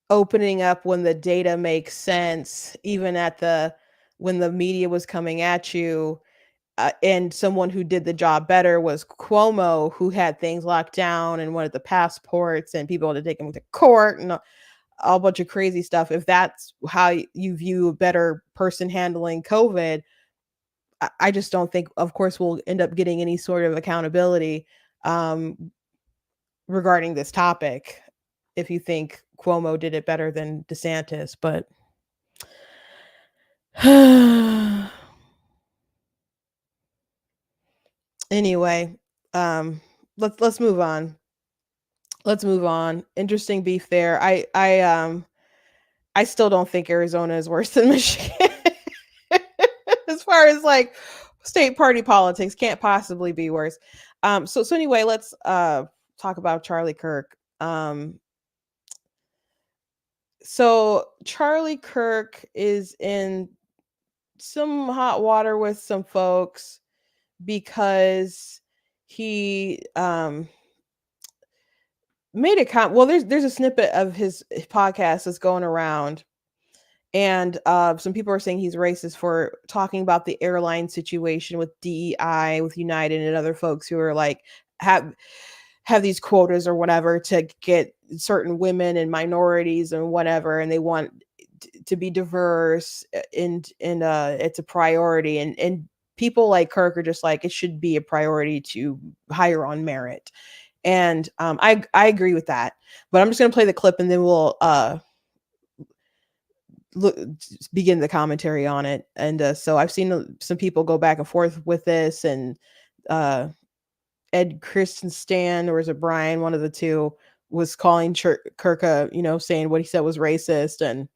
opening up when the data makes sense, even when the media was coming at you, and someone who did the job better was Cuomo, who had things locked down and wanted the passports and people had to take him to court and a bunch of crazy stuff. If that's how you view a better person handling COVID, I just don't think, of course, we'll end up getting any sort of accountability regarding this topic if you think Cuomo did it better than DeSantis. But anyway, let's move on. Let's move on. Interesting beef there. I still don't think Arizona is worse than Michigan. As far as like state party politics, can't possibly be worse. So anyway, let's talk about Charlie Kirk. So Charlie Kirk is in some hot water with some folks because he made a well, there's a snippet of his podcast that's going around, and some people are saying he's racist for talking about the airline situation with DEI, with United, and other folks who are like have these quotas or whatever to get certain women and minorities and whatever, and they want to be diverse, and it's a priority, and people like Kirk are just like, it should be a priority to hire on merit. And I agree with that, but I'm just going to play the clip and then we'll begin the commentary on it. And so I've seen some people go back and forth with this, and Ed Christensen, or is it Brian, one of the two, was calling Kirk, saying what he said was racist. And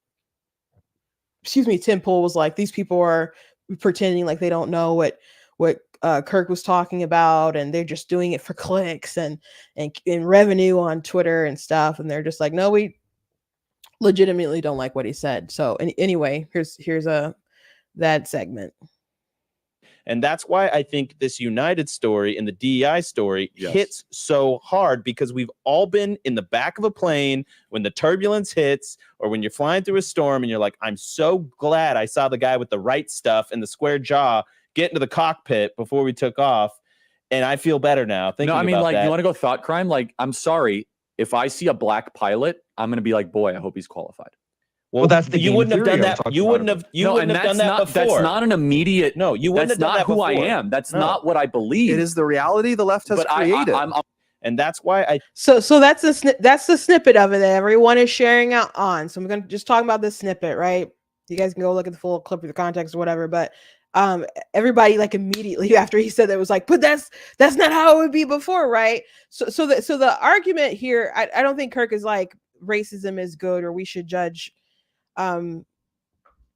Tim Pool was like, these people are pretending like they don't know what Kirk was talking about, and they're just doing it for clicks and revenue on Twitter and stuff. And they're just like, no, we legitimately don't like what he said. So anyway, here's that segment. And that's why I think this United story and the DEI story hits so hard, because we've all been in the back of a plane when the turbulence hits, or when you're flying through a storm and you're like, I'm so glad I saw the guy with the right stuff and the square jaw get into the cockpit before we took off. And I feel better now. No, I mean, like, you want to go thought crime? Like, I'm sorry. If I see a black pilot, I'm going to be like, boy, I hope he's qualified. Well, that's the you wouldn't have done that. You wouldn't have. You wouldn't have done that before. That's not an immediate. No, you wouldn't have done that before. That's not who I am. That's not what I believe. It is the reality the left has created. And that's why I. So that's the snippet of it that everyone is sharing out on. So I'm going to just talk about this snippet, right? You guys can go look at the full clip of the context or whatever, but everybody like immediately after he said that was like, but that's not how it would be before, right? So the argument here, I don't think Kirk is like racism is good or we should judge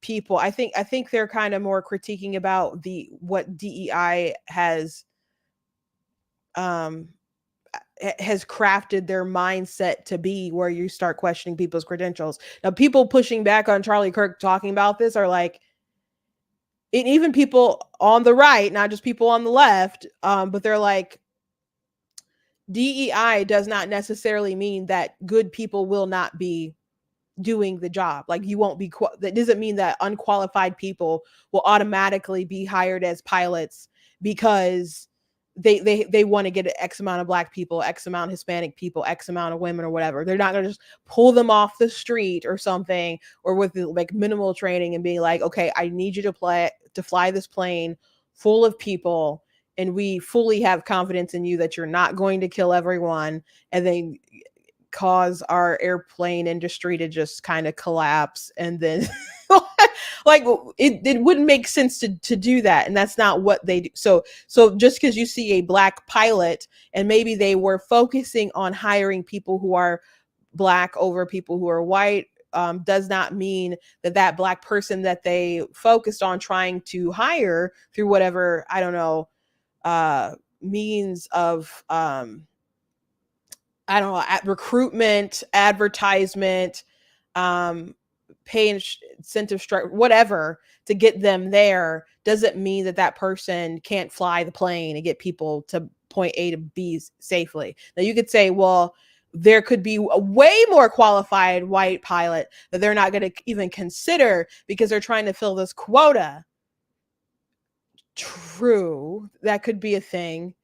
people. I think they're kind of more critiquing about what DEI has crafted their mindset to be, where you start questioning people's credentials. Now, people pushing back on Charlie Kirk talking about this are like, and even people on the right, not just people on the left, but they're like, DEI does not necessarily mean that good people will not be doing the job. Like, you won't be that doesn't mean that unqualified people will automatically be hired as pilots because they want to get X amount of black people, X amount of Hispanic people, X amount of women or whatever. They're not going to just pull them off the street or something, or with like minimal training and being like, okay, I need you to fly this plane full of people, and we fully have confidence in you that you're not going to kill everyone, and then cause our airplane industry to just kind of collapse. And then like it wouldn't make sense to do that, and that's not what they do. So just because you see a black pilot and maybe they were focusing on hiring people who are black over people who are white, does not mean that black person that they focused on trying to hire through whatever, I don't know, means of I don't know, recruitment, advertisement, pay incentive structure, whatever, to get them there, doesn't mean that person can't fly the plane and get people to point A to B safely. Now, you could say, well, there could be a way more qualified white pilot that they're not going to even consider because they're trying to fill this quota. True, that could be a thing.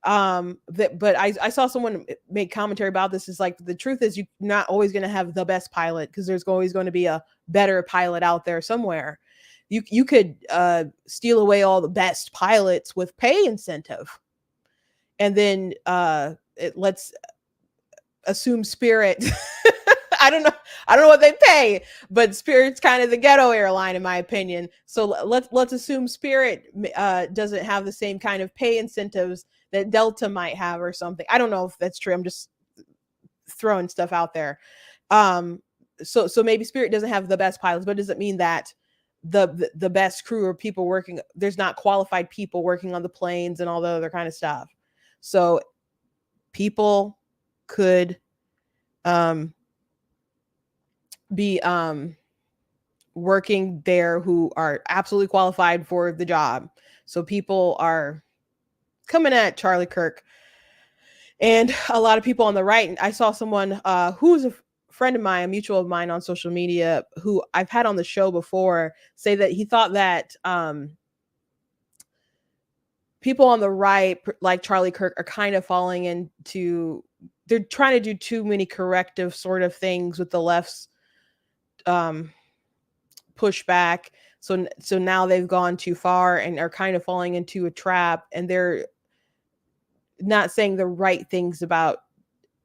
But I saw someone make commentary about this. Is like, the truth is, you're not always going to have the best pilot, because there's always going to be a better pilot out there somewhere. You could steal away all the best pilots with pay incentive, and then let's assume Spirit. I don't know what they pay, but Spirit's kind of the ghetto airline, in my opinion. So let's assume Spirit doesn't have the same kind of pay incentives that Delta might have or something. I don't know if that's true. I'm just throwing stuff out there. So maybe Spirit doesn't have the best pilots, but it doesn't mean that the best crew or people working, there's not qualified people working on the planes and all the other kind of stuff. So people could be working there who are absolutely qualified for the job. So people are coming at Charlie Kirk And a lot of people on the right, and I saw someone who was a friend of mine, a mutual of mine on social media, who I've had on the show before, say that he thought that people on the right, like Charlie Kirk, are kind of falling into, they're trying to do too many corrective sort of things with the left's pushback. So now they've gone too far and are kind of falling into a trap, and they're not saying the right things about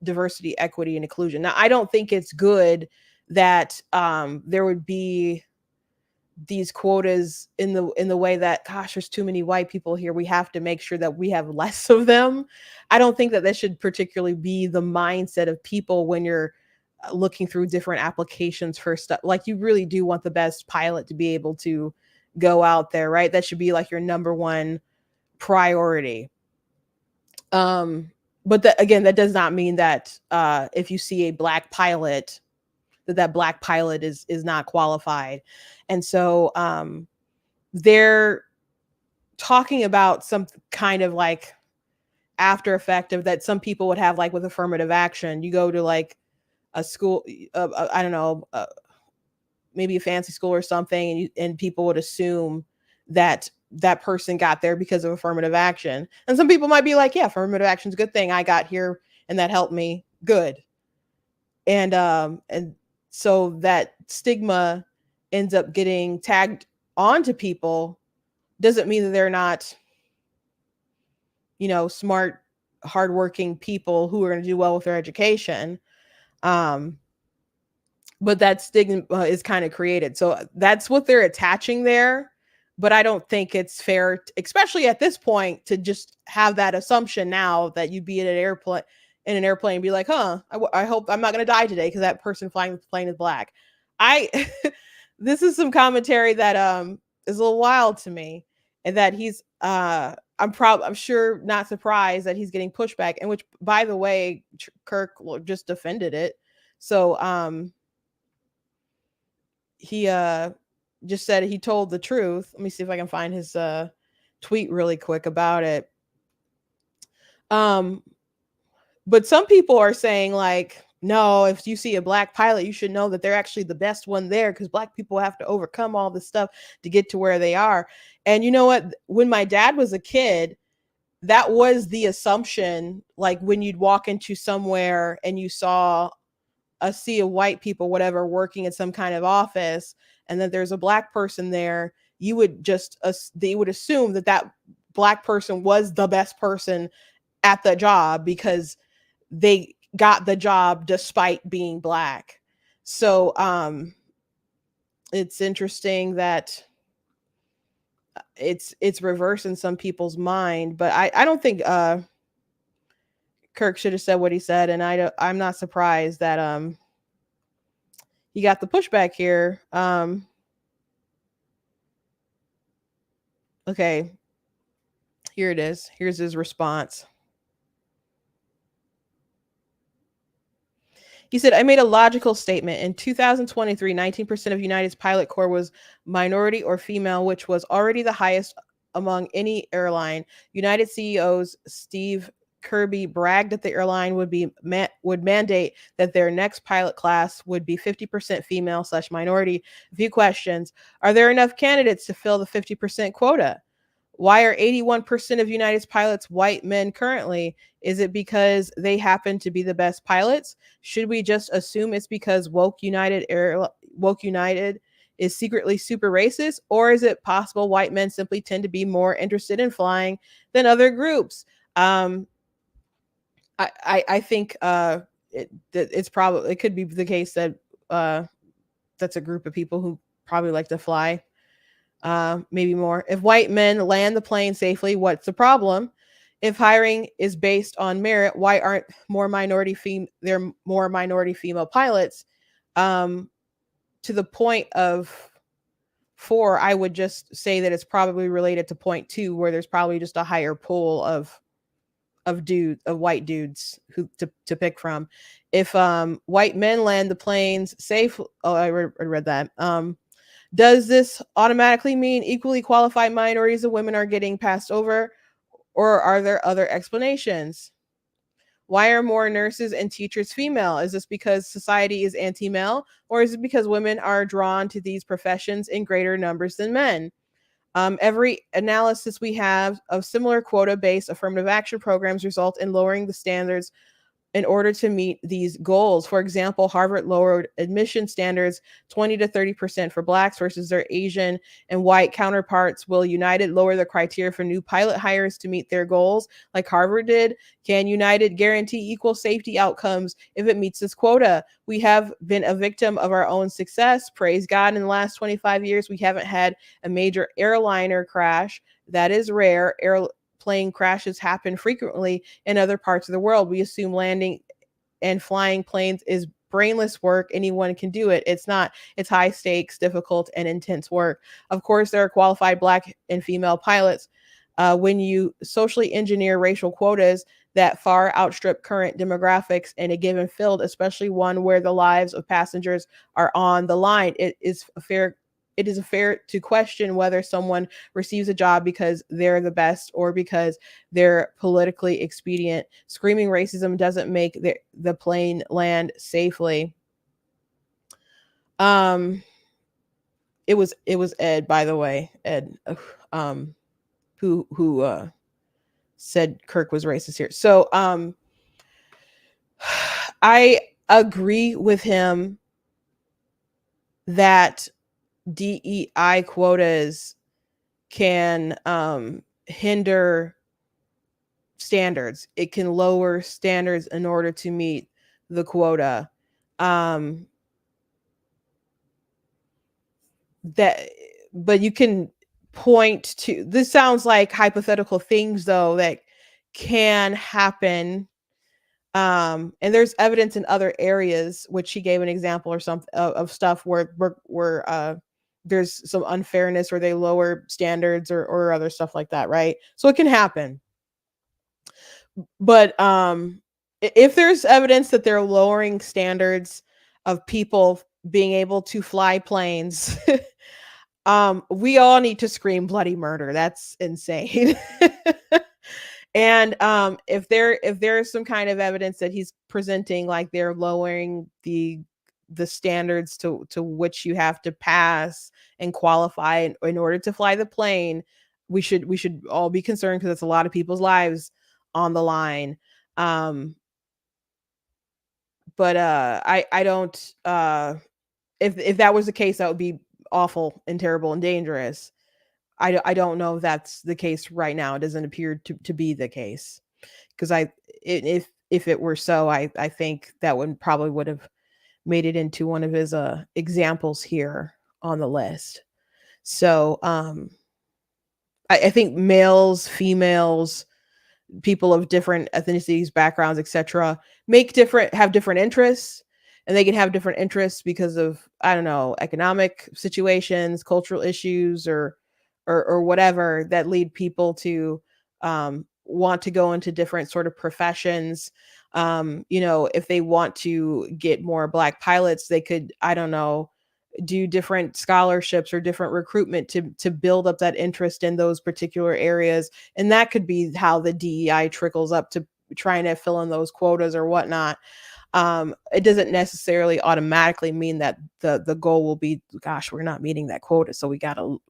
diversity, equity, and inclusion. Now, I don't think it's good that there would be these quotas in the way that, gosh, there's too many white people here, we have to make sure that we have less of them. I don't think that that should particularly be the mindset of people when you're looking through different applications for stuff. Like, you really do want the best pilot to be able to go out there, right? That should be like your number one priority. But again, that does not mean that if you see a black pilot, that black pilot is not qualified. And so they're talking about some kind of like after effect of that some people would have, like with affirmative action. You go to like a school, I don't know, maybe a fancy school or something, and people would assume that that person got there because of affirmative action. And some people might be like, yeah, affirmative action is a good thing. I got here and that helped me. Good. And so that stigma ends up getting tagged onto people. Doesn't mean that they're not, smart, hardworking people who are going to do well with their education. But that stigma is kind of created. So that's what they're attaching there. But I don't think it's fair, especially at this point, to just have that assumption now that you'd be in an airplane and be like, I hope I'm not going to die today because that person flying the plane is black. This is some commentary that is a little wild to me, and that he's I'm sure not surprised that he's getting pushback, and which, by the way, Kirk just defended it. So he just said he told the truth. Let me see if I can find his tweet really quick about it. But some people are saying, like, no, if you see a black pilot, you should know that they're actually the best one there, because black people have to overcome all this stuff to get to where they are. And you know what? When my dad was a kid, that was the assumption. Like, when you'd walk into somewhere and you saw a sea of white people, whatever, working in some kind of office, and then there's a black person there, you would they would assume that that black person was the best person at the job because they got the job despite being black. So it's interesting that it's reversed in some people's mind, but I don't think Kirk should have said what he said, and I'm not surprised that he got the pushback here. Okay, here it is. Here's his response. He said, I made a logical statement. In 2023, 19% of United's pilot corps was minority or female, which was already the highest among any airline. United CEOs Steve Kirby bragged that the airline would mandate that their next pilot class would be 50% female/minority. A few questions. Are there enough candidates to fill the 50% quota? Why are 81% of United's pilots white men currently? Is it because they happen to be the best pilots? Should we just assume it's because woke United is secretly super racist? Or is it possible white men simply tend to be more interested in flying than other groups? I think it's probably, it could be the case that that's a group of people who probably like to fly. Maybe more. If white men land the plane safely, what's the problem? If hiring is based on merit, why aren't more minority female pilots? To the point of 4, I would just say that it's probably related to point 2, where there's probably just a higher pool of white dudes who to pick from. If white men land the planes safe, I read that. Does this automatically mean equally qualified minorities and women are getting passed over, or are there other explanations? Why are more nurses and teachers female? Is this because society is anti-male, or is it because women are drawn to these professions in greater numbers than men? Every analysis we have of similar quota-based affirmative action programs result in lowering the standards in order to meet these goals. For example, Harvard lowered admission standards 20 to 30% for blacks versus their Asian and white counterparts. Will United lower the criteria for new pilot hires to meet their goals like Harvard did? Can United guarantee equal safety outcomes if it meets this quota? We have been a victim of our own success. Praise God, in the last 25 years, we haven't had a major airliner crash. That is rare. Airplane crashes happen frequently in other parts of the world. We assume landing and flying planes is brainless work. Anyone can do it. It's not. It's high stakes, difficult, and intense work. Of course, there are qualified black and female pilots. When you socially engineer racial quotas that far outstrip current demographics in a given field, especially one where the lives of passengers are on the line, it is fair to question whether someone receives a job because they're the best or because they're politically expedient. Screaming racism doesn't make the plane land safely. It was Ed, by the way, Ed, who said Kirk was racist here. So I agree with him that DEI quotas can hinder standards. It can lower standards in order to meet the quota. But you can point to, this sounds like hypothetical things though that can happen. And there's evidence in other areas, which she gave an example or something of stuff where there's some unfairness or they lower standards or other stuff like that, right? So it can happen. But if there's evidence that they're lowering standards of people being able to fly planes, we all need to scream bloody murder. That's insane. And if there's some kind of evidence that he's presenting, like they're lowering the standards to which you have to pass and qualify in order to fly the plane, we should all be concerned, because it's a lot of people's lives on the line. But I don't, if that was the case, that would be awful and terrible and dangerous. I don't know if that's the case right now. It doesn't appear to be the case, because if it were so, I think that would have made it into one of his examples here on the list. So I think males, females, people of different ethnicities, backgrounds, etc., have different interests, and they can have different interests because of, I don't know, economic situations, cultural issues, or whatever, that lead people to want to go into different sort of professions. If they want to get more black pilots, they could, I don't know, do different scholarships or different recruitment to build up that interest in those particular areas. And that could be how the DEI trickles up to trying to fill in those quotas or whatnot. It doesn't necessarily automatically mean that the goal will be, gosh, we're not meeting that quota, so we got to,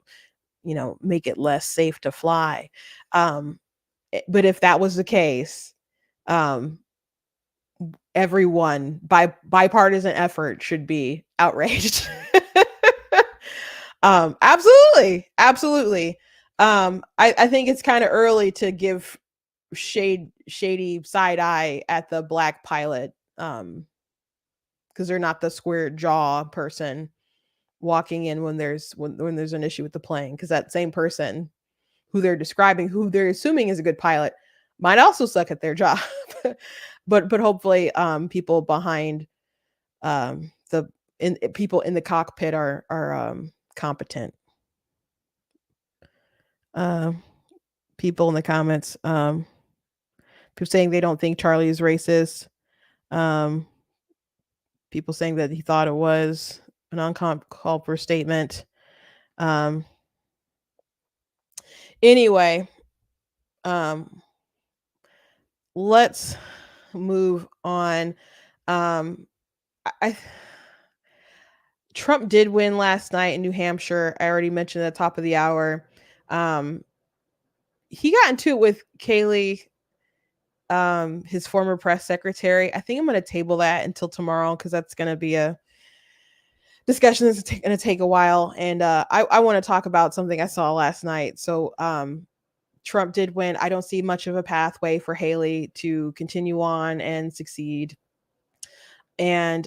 make it less safe to fly. But if that was the case, everyone, by bipartisan effort, should be outraged. Absolutely. I think it's kind of early to give shady side eye at the black pilot, because they're not the square jaw person walking in when there's an issue with the plane, because that same person who they're describing, who they're assuming is a good pilot, might also suck at their job. but hopefully people behind people in the cockpit are competent. People in the comments, people saying they don't think Charlie is racist. People saying that he thought it was an uncalled for statement. Anyway, let's move on. I Trump did win last night in New Hampshire. I already mentioned at the top of the hour. He got into it with Kaylee, his former press secretary. I think I'm going to table that until tomorrow because that's going to be a discussion that's going to take a while. And I want to talk about something I saw last night. So Trump did win. I don't see much of a pathway for Haley to continue on and succeed. And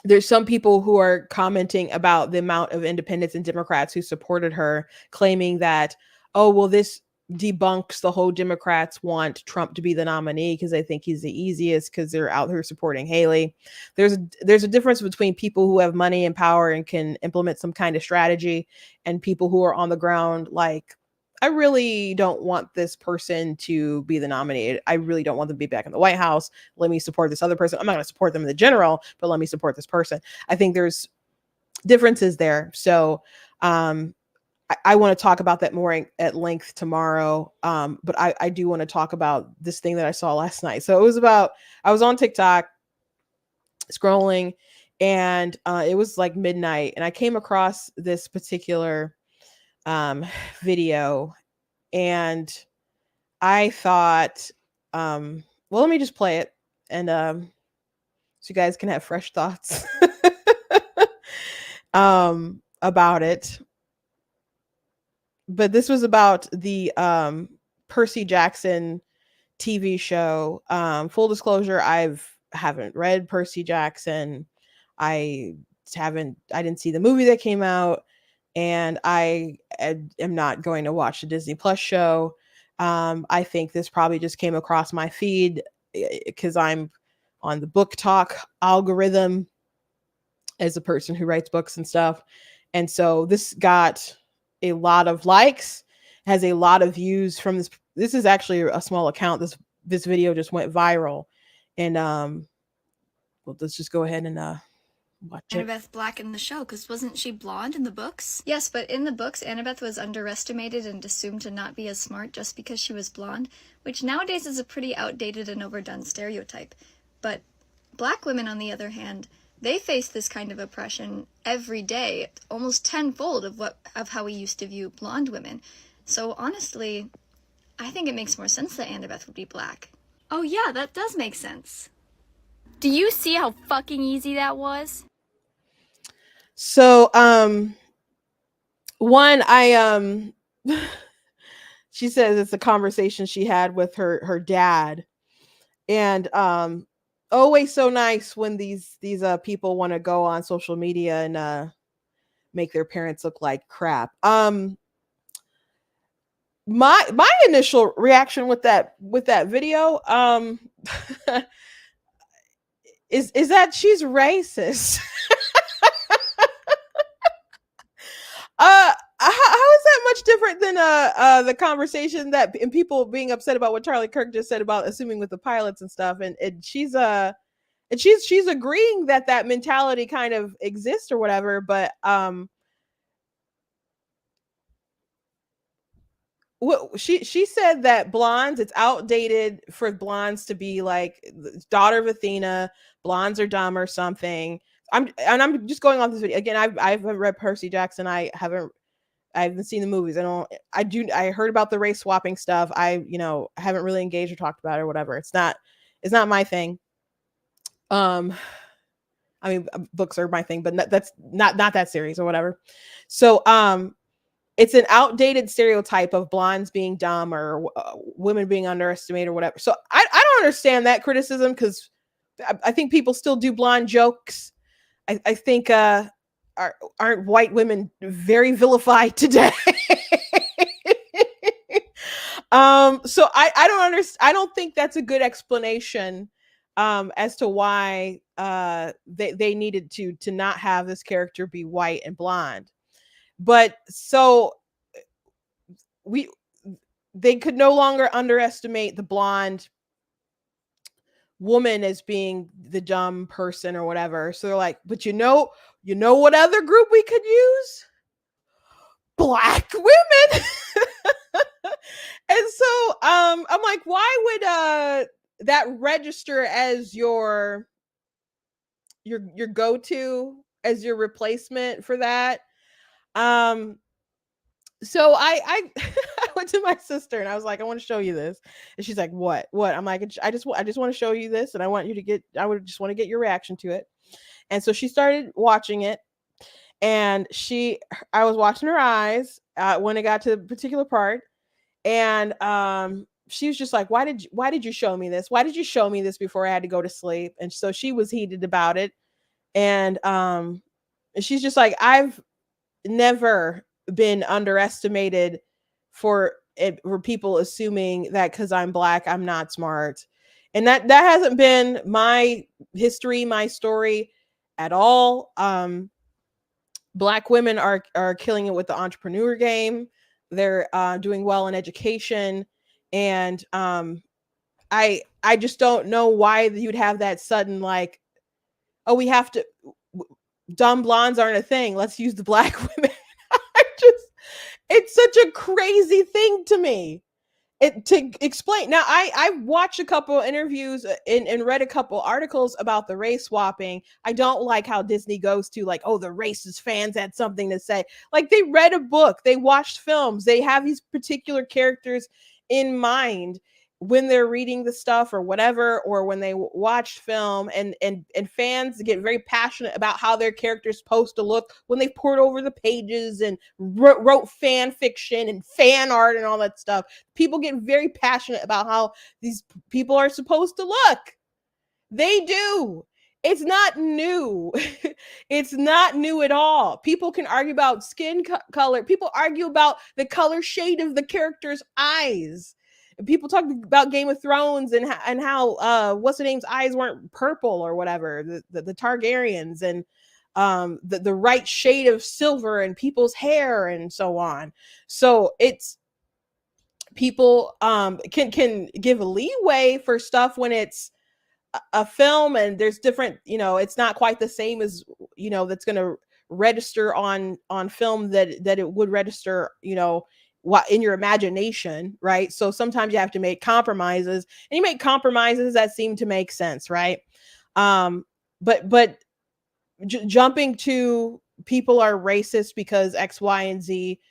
there's some people who are commenting about the amount of independents and Democrats who supported her, claiming that, oh, well, this debunks the whole Democrats want Trump to be the nominee because they think he's the easiest because they're out here supporting Haley. There's a difference between people who have money and power and can implement some kind of strategy and people who are on the ground like, I really don't want this person to be the nominee. I really don't want them to be back in the White House. Let me support this other person. I'm not going to support them in the general, but let me support this person. I think there's differences there. So I want to talk about that more at length tomorrow. But I do want to talk about this thing that I saw last night. So it was about, I was on TikTok scrolling and it was like midnight and I came across this particular video and I thought, well, let me just play it and so you guys can have fresh thoughts about it. But this was about the Percy Jackson TV show. Full disclosure, I haven't read Percy Jackson. I didn't see the movie that came out. And I am not going to watch the Disney Plus show. I think this probably just came across my feed because I'm on the book talk algorithm as a person who writes books and stuff. And so this got a lot of likes, has a lot of views from this. This is actually a small account. This video just went viral. And well, let's just go ahead and watch it. Annabeth Black in the show, because wasn't she blonde in the books? Yes, but in the books, Annabeth was underestimated and assumed to not be as smart just because she was blonde, which nowadays is a pretty outdated and overdone stereotype. But black women, on the other hand, they face this kind of oppression every day, almost tenfold of how we used to view blonde women. So honestly, I think it makes more sense that Annabeth would be black. Oh yeah, that does make sense. Do you see how fucking easy that was? So, she says it's a conversation she had with her dad, and always so nice when these people want to go on social media and make their parents look like crap. My initial reaction with that video is that she's racist. How is that much different than the conversation that and people being upset about what Charlie Kirk just said about assuming with the pilots and stuff, and she's agreeing that mentality kind of exists or whatever, but she said that blondes, it's outdated for blondes to be like daughter of Athena, blondes are dumb or something. I'm just going off this video again. I haven't read Percy Jackson. I haven't seen the movies. I heard about the race swapping stuff. I haven't really engaged or talked about it or whatever. It's not my thing. I mean, books are my thing, but that's not that series or whatever. So it's an outdated stereotype of blondes being dumb or women being underestimated or whatever. So I don't understand that criticism because I think people still do blonde jokes. I think aren't white women very vilified today? So I don't understand. I don't think that's a good explanation as to why they needed to not have this character be white and blonde. But so they could no longer underestimate the blonde woman as being the dumb person or whatever. So they're like, but you know what other group we could use? Black women. And so I'm like, why would that register as your go-to, as your replacement for that? So I I went to my sister and I was like, I want to show you this. And she's like, what? I'm like, I just want to show you this, and I want you to get, I would just want to get your reaction to it. And so she started watching it, and I was watching her eyes when it got to a particular part, and she was just like, why did you show me this? Why did you show me this before I had to go to sleep? And so she was heated about it, and she's just like, I've never been underestimated for people assuming that because I'm Black, I'm not smart. And that hasn't been my history, my story at all. Black women are killing it with the entrepreneur game. They're doing well in education. And I just don't know why you'd have that sudden, like, oh, we have to, dumb blondes aren't a thing, let's use the Black women. It's such a crazy thing to me. To explain. Now, I watched a couple interviews and read a couple articles about the race swapping. I don't like how Disney goes to, like, oh, the racist fans had something to say. Like, they read a book, they watched films, they have these particular characters in mind when they're reading the stuff or whatever, or when they watch film, and fans get very passionate about how their character's supposed to look when they poured over the pages and wrote fan fiction and fan art and all that stuff. People get very passionate about how these people are supposed to look. They do. It's not new. It's not new at all. People can argue about skin color. People argue about the color shade of the character's eyes. People talk about Game of Thrones and how what's the name's eyes weren't purple or whatever, the Targaryens, and the right shade of silver in people's hair and so on. So it's, people can give a leeway for stuff when it's a film and there's different, it's not quite the same as, that's going to register on film that it would register, what in your imagination, right? So sometimes you have to make compromises, and you make compromises that seem to make sense, right? But jumping to people are racist because X, Y, and Z,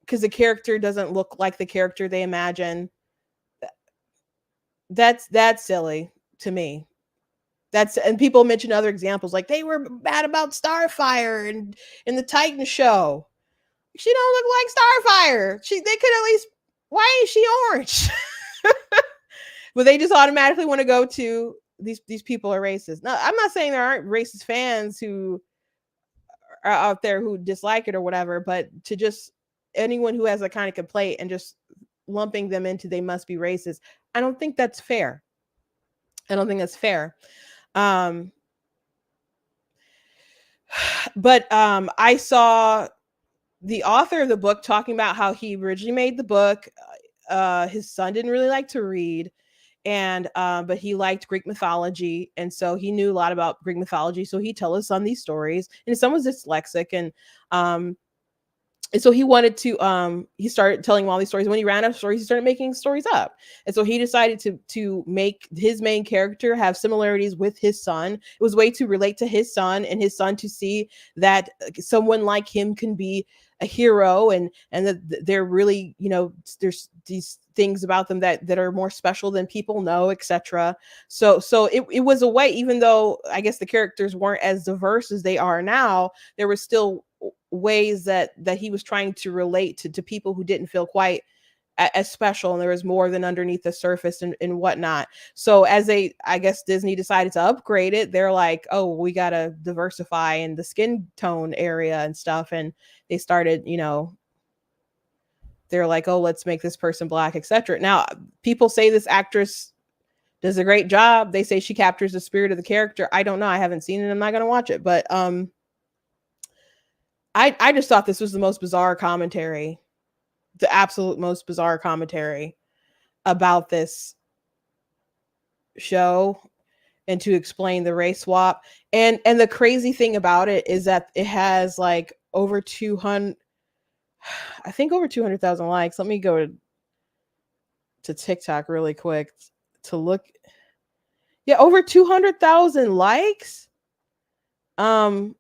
because the character doesn't look like the character they imagine, that's silly to me. And people mention other examples, like they were bad about Starfire and in the Titan show. She don't look like Starfire. They could at least, why is she orange? But they just automatically want to go to these people are racist. No, I'm not saying there aren't racist fans who are out there who dislike it or whatever, but to just anyone who has a kind of complaint and just lumping them into they must be racist, I don't think that's fair. But I saw the author of the book talking about how he originally made the book. His son didn't really like to read, and but he liked Greek mythology, and so he knew a lot about Greek mythology. So he told his son these stories, and his son was dyslexic, and so he wanted to he started telling him all these stories. When he ran out of stories, he started making stories up, and so he decided to make his main character have similarities with his son. It was a way to relate to his son, and his son to see that someone like him can be a hero, and that they're really, there's these things about them that are more special than people know, etc. So it was a way, even though I guess the characters weren't as diverse as they are now, there was still ways that he was trying to relate to people who didn't feel quite as special, and there was more than underneath the surface and whatnot. So I guess Disney decided to upgrade it, they're like, oh, we got to diversify in the skin tone area and stuff. And they started, they're like, oh, let's make this person Black, etc. Now, people say this actress does a great job. They say she captures the spirit of the character. I don't know. I haven't seen it. I'm not going to watch it, but I just thought this was the most bizarre commentary, the absolute most bizarre commentary about this show, and to explain the race swap. And the crazy thing about it is that it has like over 200,000 likes. Let me go to to TikTok really quick to look. Yeah, over 200,000 likes. And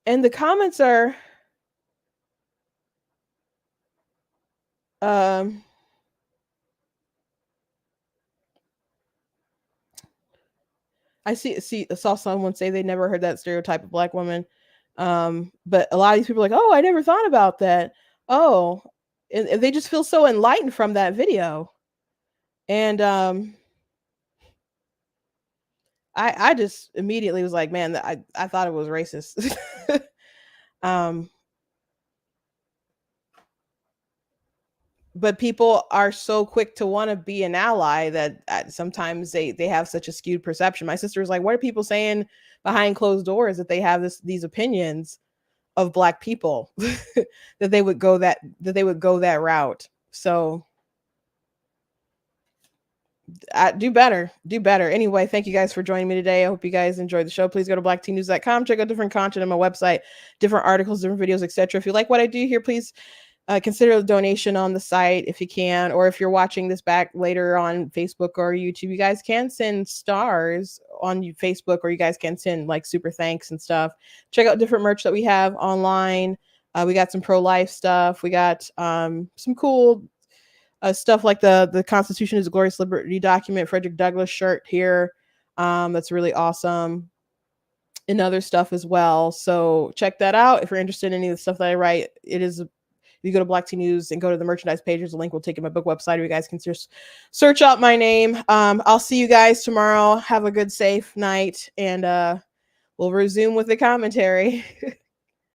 the comments are I saw someone say they never heard that stereotype of Black women. But a lot of these people are like, oh, I never thought about that. Oh, and they just feel so enlightened from that video. And I just immediately was like, man, I thought it was racist. But people are so quick to want to be an ally that sometimes they have such a skewed perception. My sister was like, what are people saying behind closed doors that they have these opinions of Black people that they would go that route. So do better. Anyway, thank you guys for joining me today. I hope you guys enjoyed the show. Please go to blacktnews.com, check out different content on my website, different articles, different videos, etc. If you like what I do here, please consider a donation on the site if you can, or if you're watching this back later on Facebook or YouTube, you guys can send stars on Facebook, or you guys can send like super thanks and stuff. Check out different merch that we have online. We got some pro-life stuff. We got some cool stuff like the Constitution is a Glorious Liberty document, Frederick Douglass shirt here. That's really awesome. And other stuff as well. So check that out if you're interested in any of the stuff that I write. It is if you go to Black Tea News and go to the merchandise pages, the link will take you to my book website, or you guys can just search out my name. I'll see you guys tomorrow. Have a good, safe night, and we'll resume with the commentary.